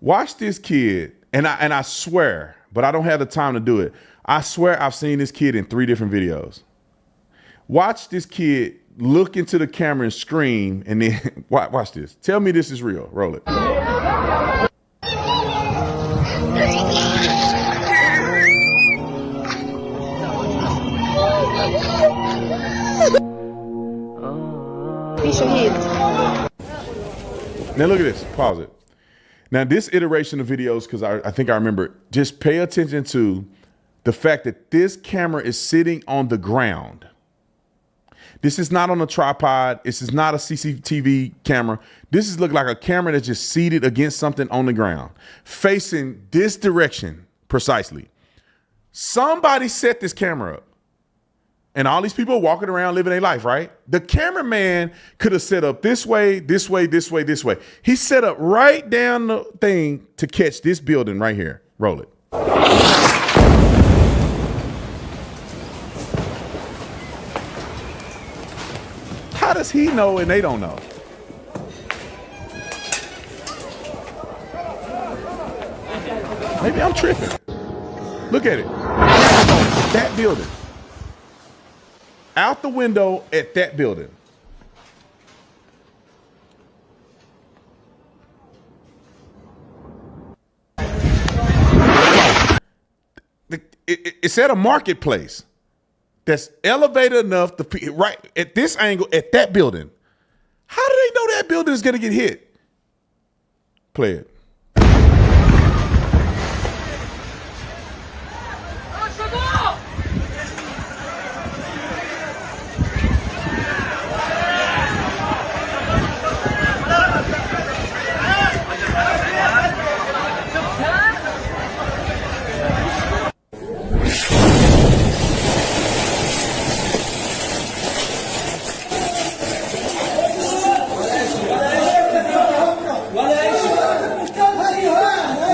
Watch this kid, and I swear, but I don't have the time to do it. I swear I've seen this kid in 3 different videos. Watch this kid look into the camera and scream, and then watch this. Tell me this is real. Roll it. Now look at this. Pause it. Now this iteration of videos, because I think I remember, just pay attention to the fact that this camera is sitting on the ground. This is not on a tripod. This is not a CCTV camera. This is look like a camera that's just seated against something on the ground, facing this direction precisely. Somebody set this camera up. And all these people are walking around living their life, right? The cameraman could have set up this way, this way, this way, this way. He set up right down the thing to catch this building right here. Roll it. How does he know and they don't know? Maybe I'm tripping. Look at it. That building. Out the window at that building. it's at a marketplace that's elevated enough to right at this angle at that building. How do they know that building is going to get hit? Play it.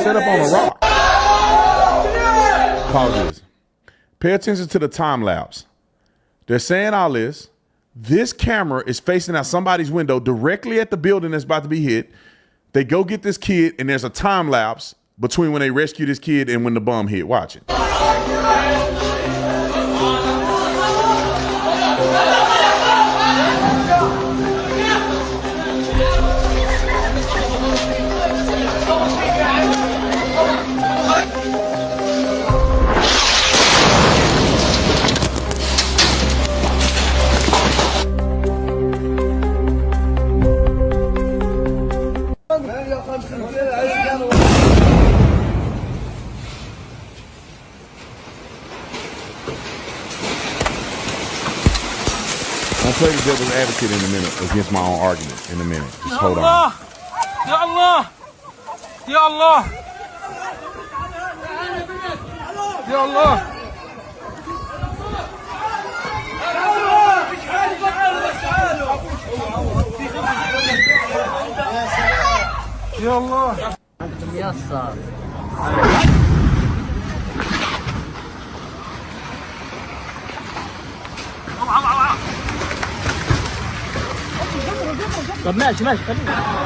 Set up on a rock. Pause this. Pay attention to the time lapse. They're saying all this. This camera is facing out somebody's window directly at the building that's about to be hit. They go get this kid, and there's a time lapse between when they rescue this kid and when the bomb hit. Watch it. I'll play the devil's advocate in a minute against my own argument in a minute. Just hold on. Ya Allah! Ya Allah! Ya Allah! Ya Allah! طب ماشي خلينا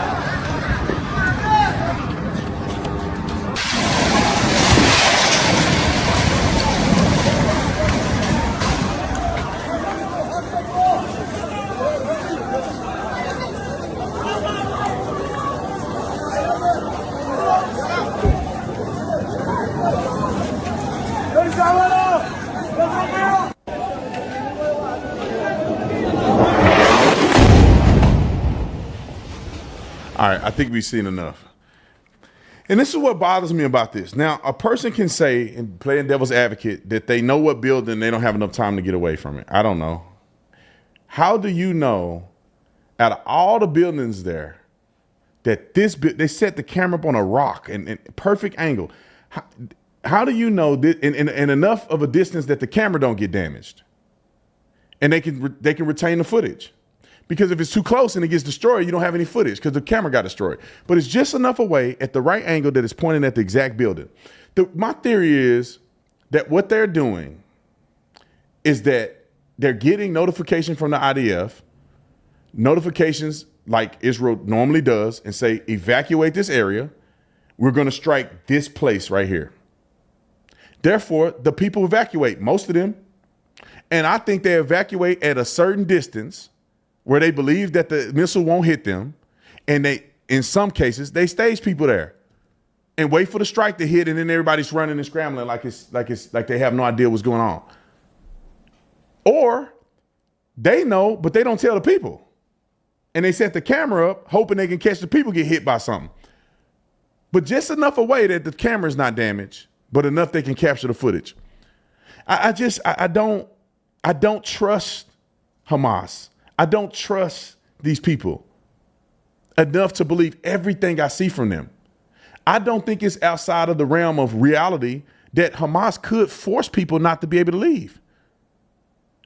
All right, I think we've seen enough. And this is what bothers me about this. Now, a person can say, and playing devil's advocate, that they know what building, they don't have enough time to get away from it. I don't know. How do you know, out of all the buildings there, that they set the camera up on a rock and perfect angle? How do you know that in enough of a distance that the camera don't get damaged? And they can retain the footage. Because if it's too close and it gets destroyed, you don't have any footage because the camera got destroyed. But it's just enough away at the right angle that it's pointing at the exact building. My theory is that what they're doing is that they're getting notification from the IDF, notifications like Israel normally does, and say, evacuate this area. We're going to strike this place right here. Therefore, the people evacuate, most of them. And I think they evacuate at a certain distance where they believe that the missile won't hit them, and they, in some cases, they stage people there and wait for the strike to hit, and then everybody's running and scrambling like they have no idea what's going on. Or they know, but they don't tell the people, and they set the camera up hoping they can catch the people get hit by something, but just enough away that the camera's not damaged, but enough they can capture the footage. I don't trust Hamas. I don't trust these people enough to believe everything I see from them. I don't think it's outside of the realm of reality that Hamas could force people not to be able to leave.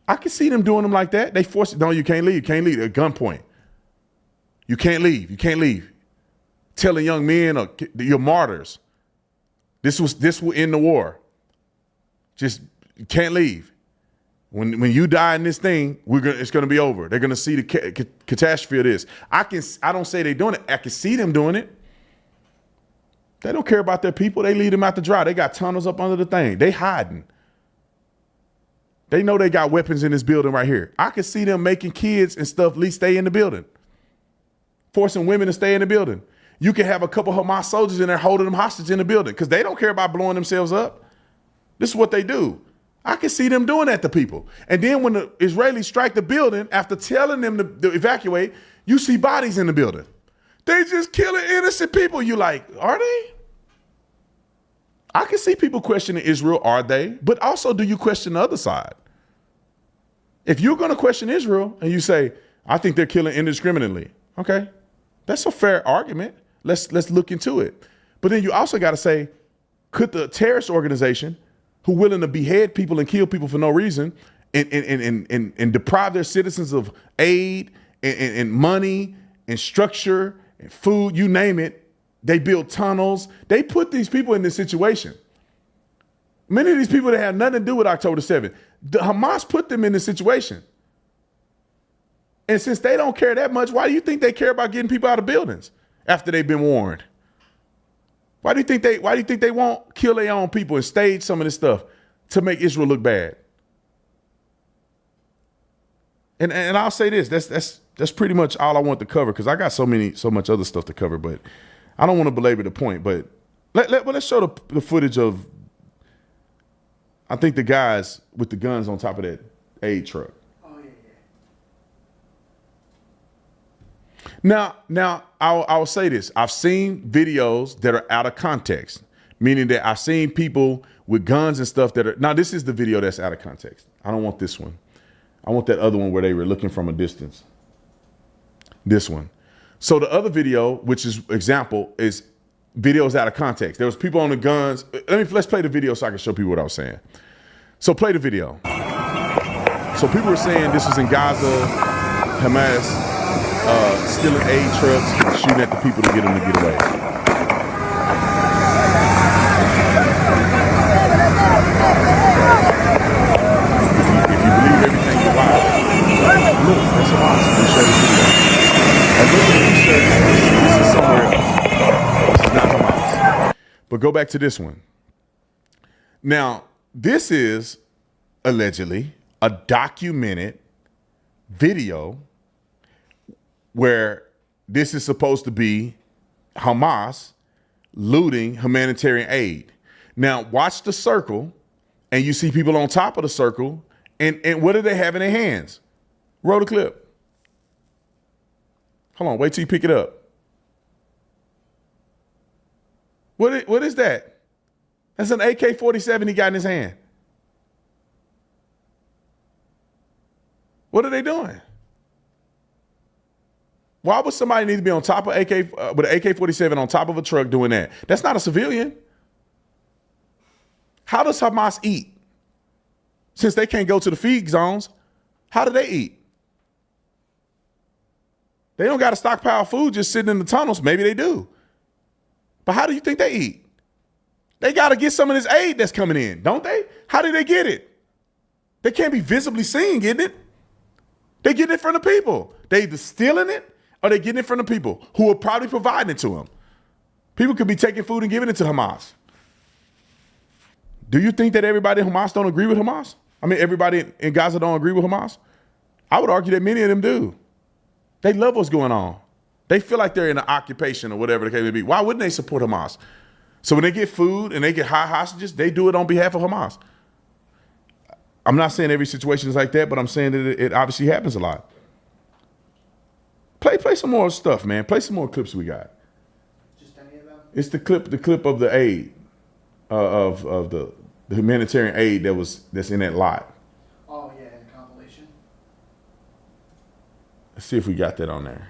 I can see them doing them like that. They force it. No, you can't leave. You can't leave at gunpoint. You can't leave. You can't leave. Telling young men, you're martyrs. This will end the war. Just you can't leave. When you die in this thing, it's going to be over. They're going to see the catastrophe of this. I don't say they're doing it. I can see them doing it. They don't care about their people. They leave them out to dry. They got tunnels up under the thing. They hiding. They know they got weapons in this building right here. I can see them making kids and stuff at least stay in the building. Forcing women to stay in the building. You can have a couple Hamas soldiers in there holding them hostage in the building because they don't care about blowing themselves up. This is what they do. I can see them doing that to people. And then when the Israelis strike the building, after telling them to evacuate, you see bodies in the building. They just killing innocent people. You like, are they? I can see people questioning Israel, are they? But also, do you question the other side? If you're going to question Israel and you say, I think they're killing indiscriminately, okay, that's a fair argument. Let's look into it. But then you also got to say, could the terrorist organization who willing to behead people and kill people for no reason and deprive their citizens of aid and money and structure and food, you name it, they build tunnels. They put these people in this situation. Many of these people that had nothing to do with October 7th, Hamas put them in this situation. And since they don't care that much, why do you think they care about getting people out of buildings after they've been warned? Why do you think they won't kill their own people and stage some of this stuff to make Israel look bad? And I'll say this, that's pretty much all I want to cover, because I got so much other stuff to cover, but I don't want to belabor the point. But let's show the footage of, I think, the guys with the guns on top of that aid truck. Now, I'll say this. I've seen videos that are out of context, meaning that I've seen people with guns and stuff that are, now this is the video that's out of context. I don't want this one. I want that other one where they were looking from a distance. This one. So the other video, which is example, is videos out of context. There was people on the guns. Let's play the video so I can show people what I was saying. So play the video. So people were saying this was in Gaza, Hamas, stealing aid trucks, shooting at the people to get them to get away. If you believe everything, you're wild. Look, that's Hamas. Let me show this video. And look at this shirt. This is somewhere else. This is not Hamas. But go back to this one. Now, this is allegedly a documented video where this is supposed to be Hamas looting humanitarian aid. Now, watch the circle, and you see people on top of the circle, and what do they have in their hands? Roll the clip. Hold on, wait till you pick it up. What is that? That's an AK-47 he got in his hand. What are they doing? Why would somebody need to be on top of with an AK-47 on top of a truck doing that? That's not a civilian. How does Hamas eat? Since they can't go to the feed zones, how do they eat? They don't got to stockpile food just sitting in the tunnels. Maybe they do. But how do you think they eat? They got to get some of this aid that's coming in, don't they? How do they get it? They can't be visibly seen getting it. They get it from the people. They either stealing it or they getting it from the people who are probably providing it to them. People could be taking food and giving it to Hamas. Do you think that everybody in Hamas don't agree with Hamas? I mean, everybody in Gaza don't agree with Hamas? I would argue that many of them do. They love what's going on. They feel like they're in an occupation or whatever the case may be. Why wouldn't they support Hamas? So when they get food and they get high hostages, they do it on behalf of Hamas. I'm not saying every situation is like that, but I'm saying that it obviously happens a lot. Play some more stuff, man. Play some more clips we got. Just any of them? It's the clip of the aid, of the humanitarian aid that's in that lot. Oh yeah, in the compilation. Let's see if we got that on there.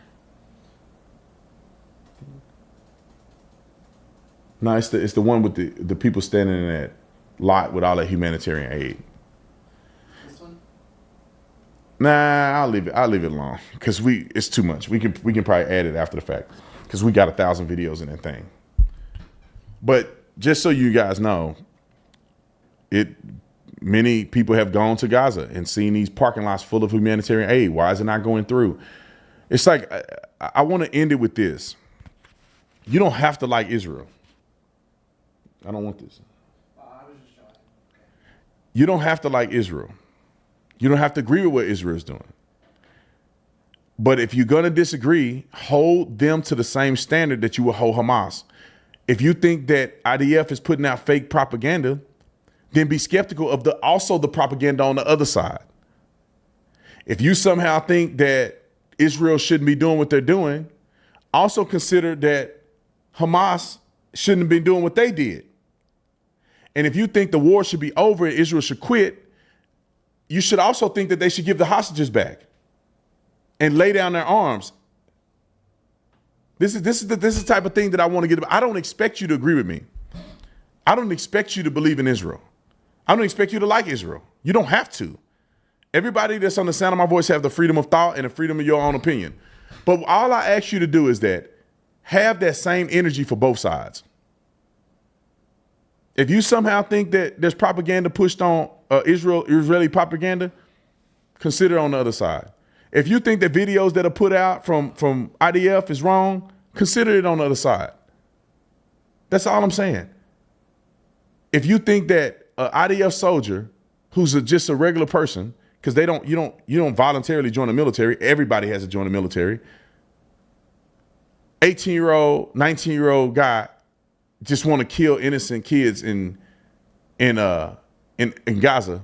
No, it's the one with the people standing in that lot with all that humanitarian aid. This one? Nah, I'll leave it alone because it's too much. We can probably add it after the fact because we got 1,000 videos in that thing. But just so you guys know, many people have gone to Gaza and seen these parking lots full of humanitarian aid. Why is it not going through? It's like I want to end it with this. You don't have to like Israel. I don't want this. I was just trying. Okay. You don't have to like Israel. You don't have to agree with what Israel is doing. But if you're going to disagree, hold them to the same standard that you will hold Hamas. If you think that IDF is putting out fake propaganda, then be skeptical of also the propaganda on the other side. If you somehow think that Israel shouldn't be doing what they're doing, also consider that Hamas shouldn't have been doing what they did. And if you think the war should be over and Israel should quit, you should also think that they should give the hostages back and lay down their arms. This is the type of thing that I want to get. I don't expect you to agree with me. I don't expect you to believe in Israel. I don't expect you to like Israel. You don't have to. Everybody that's on the sound of my voice have the freedom of thought and the freedom of your own opinion. But all I ask you to do is that have that same energy for both sides. If you somehow think that there's propaganda pushed on Israeli propaganda, consider on the other side. If you think that videos that are put out from IDF is wrong, consider it on the other side. That's all I'm saying. If you think that an IDF soldier who's just a regular person, because you don't voluntarily join the military. Everybody has to join the military. 18-year-old, 19-year-old guy just want to kill innocent kids in Gaza.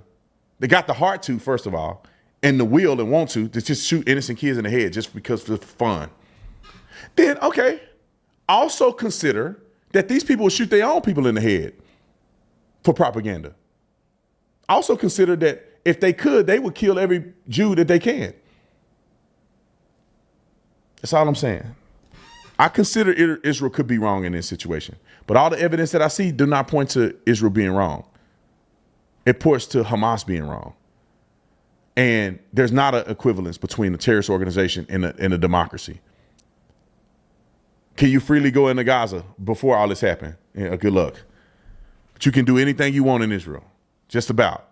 They got the heart to, first of all, and the will and want to just shoot innocent kids in the head just because for fun. Then, okay, also consider that these people will shoot their own people in the head for propaganda. Also consider that if they could, they would kill every Jew that they can. That's all I'm saying. I consider Israel could be wrong in this situation. But all the evidence that I see do not point to Israel being wrong. It points to Hamas being wrong. And there's not an equivalence between a terrorist organization and a democracy. Can you freely go into Gaza before all this happened? Yeah, good luck. But you can do anything you want in Israel. Just about.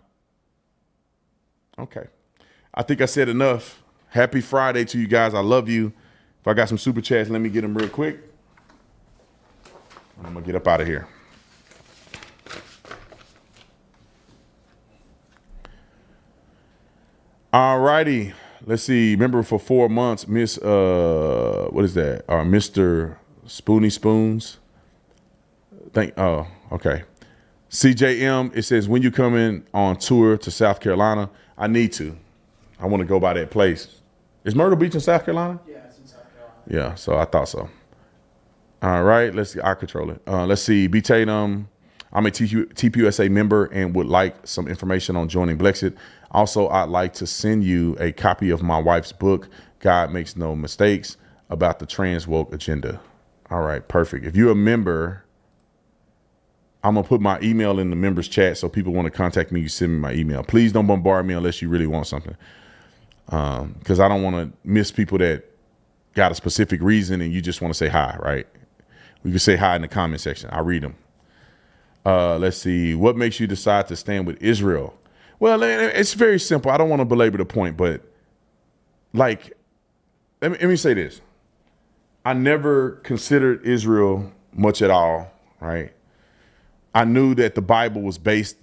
Okay. I think I said enough. Happy Friday to you guys. I love you. If I got some super chats, let me get them real quick. I'm going to get up out of here. All righty. Let's see. Remember for 4 months, Miss, what is that? Mr. Spoony Spoons. Oh, okay. CJM, it says, when you coming on tour to South Carolina, I need to. I want to go by that place. Is Myrtle Beach in South Carolina? Yeah, it's in South Carolina. Yeah, so I thought so. All right, let's see. I control it. Let's see. B. Tatum, I'm a TPUSA member and would like some information on joining Blexit. Also, I'd like to send you a copy of my wife's book, God Makes No Mistakes, about the trans woke agenda. All right, perfect. If you're a member, I'm going to put my email in the members chat so people want to contact me. You send me my email. Please don't bombard me unless you really want something. Because I don't want to miss people that got a specific reason and you just want to say hi, right? We can say hi in the comment section. I read them. Let's see. What makes you decide to stand with Israel? Well, it's very simple. I don't want to belabor the point, but like, let me say this. I never considered Israel much at all, right? I knew that the Bible was based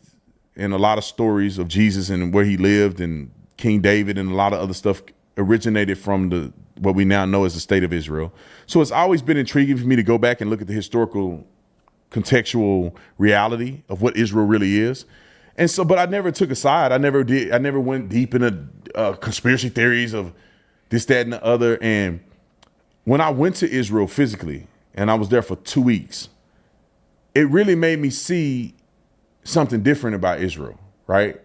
in a lot of stories of Jesus and where he lived, and King David and a lot of other stuff originated from what we now know as the state of Israel. So it's always been intriguing for me to go back and look at the historical contextual reality of what Israel really is. And so, but I never took a side. I never went deep into conspiracy theories of this, that, and the other. And when I went to Israel physically, and I was there for 2 weeks, it really made me see something different about Israel, right?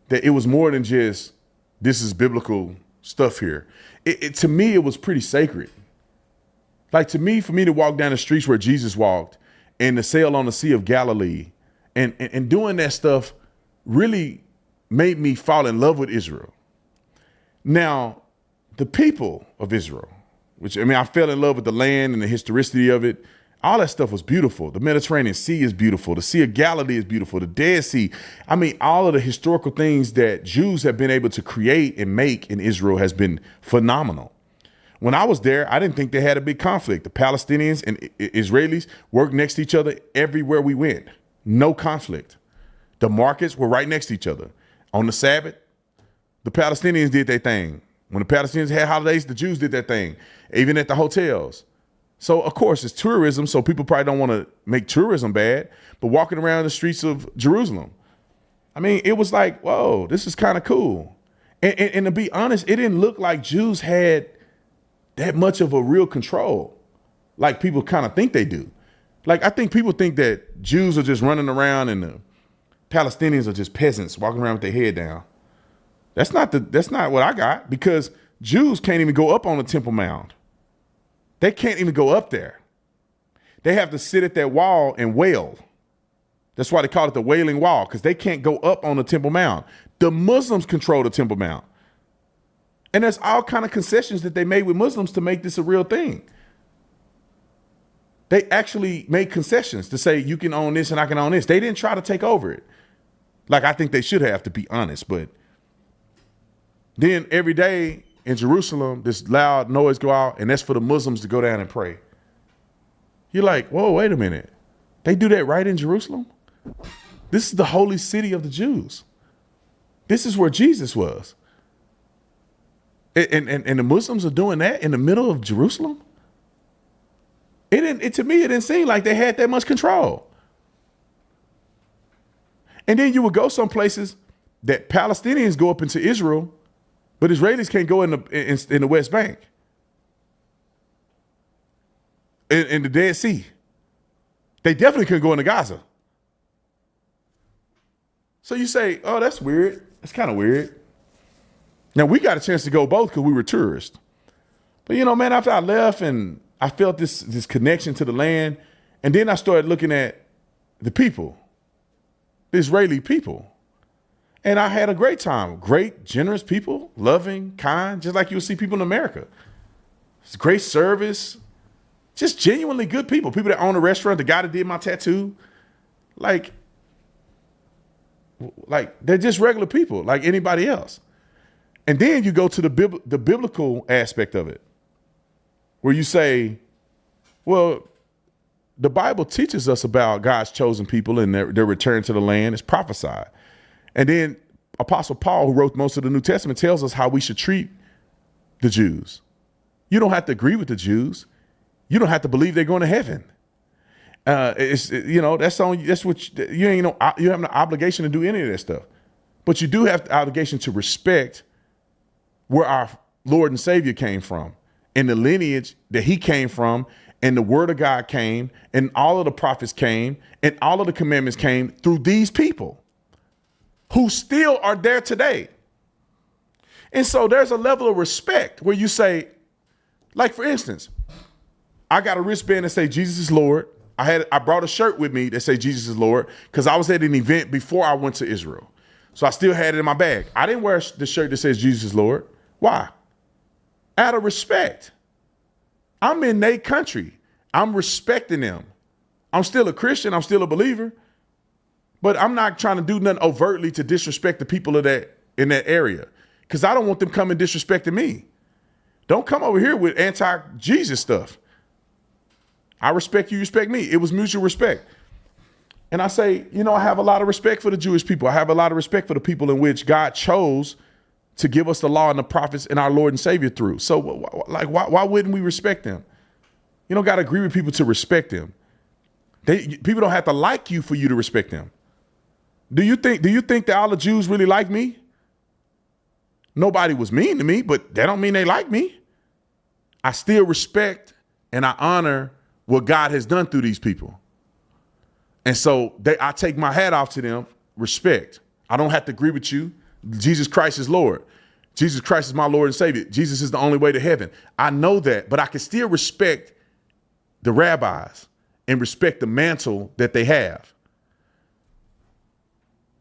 That it was more than just, this is biblical stuff here. To me, it was pretty sacred. Like, to me, for me to walk down the streets where Jesus walked and to sail on the Sea of Galilee and doing that stuff really made me fall in love with Israel. Now, the people of Israel, which, I mean, I fell in love with the land and the historicity of it. All that stuff was beautiful. The Mediterranean Sea is beautiful. The Sea of Galilee is beautiful. The Dead Sea. I mean, all of the historical things that Jews have been able to create and make in Israel has been phenomenal. When I was there, I didn't think they had a big conflict. The Palestinians and Israelis worked next to each other everywhere we went. No conflict. The markets were right next to each other. On the Sabbath, the Palestinians did their thing. When the Palestinians had holidays, the Jews did their thing, even at the hotels. So, of course, it's tourism, so people probably don't want to make tourism bad, but walking around the streets of Jerusalem, I mean, it was like, whoa, this is kind of cool. And to be honest, it didn't look like Jews had that much of a real control, like people kind of think they do. Like, I think people think that Jews are just running around and the Palestinians are just peasants walking around with their head down. That's not what I got, because Jews can't even go up on the Temple Mount. They can't even go up there. They have to sit at that wall and wail. That's why they call it the Wailing Wall, because they can't go up on the Temple Mount. The Muslims control the Temple Mount. And there's all kind of concessions that they made with Muslims to make this a real thing. They actually made concessions to say you can own this and I can own this. They didn't try to take over it. Like I think they should have, to be honest. But then every day in Jerusalem, this loud noise go out, and that's for the Muslims to go down and pray. You're like, whoa, wait a minute. They do that right in Jerusalem? This is the holy city of the Jews. This is where Jesus was. And the Muslims are doing that in the middle of Jerusalem? To me, it didn't seem like they had that much control. And then you would go some places that Palestinians go up into Israel, but Israelis can't go in the West Bank, in the Dead Sea. They definitely couldn't go into Gaza. So you say, oh, that's weird. That's kind of weird. Now, we got a chance to go both because we were tourists. But, man, after I left and I felt this connection to the land, and then I started looking at the people, the Israeli people. And I had a great time. Great, generous people, loving, kind, just like you would see people in America. It's great service, just genuinely good people. People that own a restaurant, the guy that did my tattoo, like they're just regular people like anybody else. And then you go to the biblical aspect of it, where you say, well, the Bible teaches us about God's chosen people and their return to the land is prophesied. And then Apostle Paul, who wrote most of the New Testament, tells us how we should treat the Jews. You don't have to agree with the Jews. You don't have to believe they're going to heaven. That's what you have no obligation to do any of that stuff. But you do have the obligation to respect where our Lord and Savior came from, and the lineage that he came from, and the word of God came, and all of the prophets came, and all of the commandments came through these people who still are there today. And so there's a level of respect where you say, like, for instance, I got a wristband that say Jesus is Lord. I brought a shirt with me that say Jesus is Lord because I was at an event before I went to Israel. So I still had it in my bag. I didn't wear the shirt that says Jesus is Lord. Why? Out of respect. I'm in their country. I'm respecting them. I'm still a Christian. I'm still a believer. But I'm not trying to do nothing overtly to disrespect the people in that area, because I don't want them coming disrespecting me. Don't come over here with anti-Jesus stuff. I respect you, respect me. It was mutual respect. And I say, I have a lot of respect for the Jewish people. I have a lot of respect for the people in which God chose to give us the law and the prophets and our Lord and Savior through. So why wouldn't we respect them? You don't got to agree with people to respect them. People don't have to like you for you to respect them. Do you think that all the Jews really like me? Nobody was mean to me, but that don't mean they like me. I still respect and I honor what God has done through these people. And so I take my hat off to them, respect. I don't have to agree with you. Jesus Christ is Lord. Jesus Christ is my Lord and Savior. Jesus is the only way to heaven. I know that, but I can still respect the rabbis and respect the mantle that they have.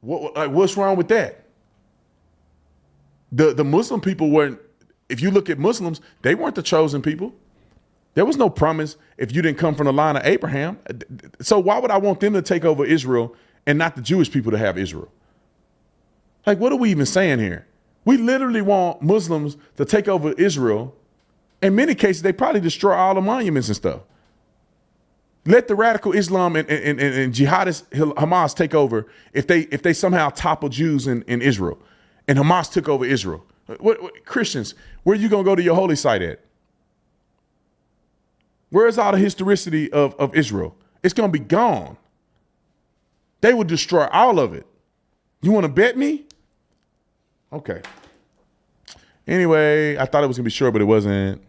What's wrong with that? The Muslim people weren't, if you look at Muslims, they weren't the chosen people. There was no promise if you didn't come from the line of Abraham. So why would I want them to take over Israel and not the Jewish people to have Israel? Like, what are we even saying here? We literally want Muslims to take over Israel. In many cases, they probably destroy all the monuments and stuff. Let the radical Islam and jihadist Hamas take over if they somehow topple Jews in Israel, and Hamas took over Israel. What Christians, where are you going to go to your holy site at? Where is all the historicity of Israel? It's going to be gone. They will destroy all of it. You want to bet me? Okay. Anyway, I thought it was going to be short, but it wasn't.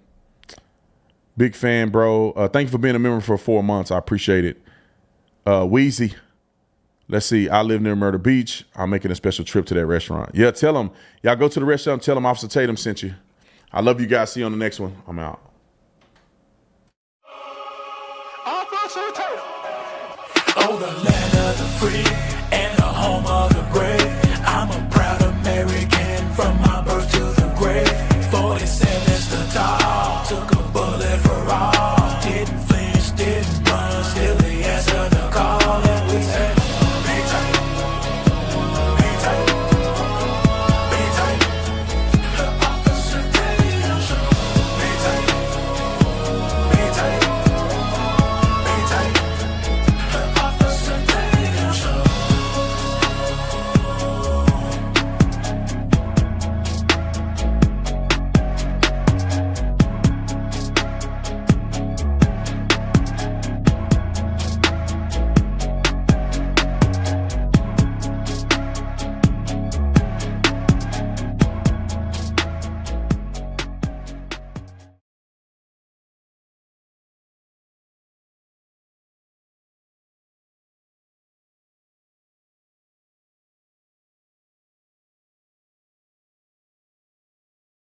Big fan, bro. Thank you for being a member for 4 months. I appreciate it. Wheezy. Let's see. I live near Myrtle Beach. I'm making a special trip to that restaurant. Yeah, tell them. Y'all go to the restaurant. Tell them Officer Tatum sent you. I love you guys. See you on the next one. I'm out. Officer Tatum. Oh, the land of the free and the home of the brave. I'm a proud American.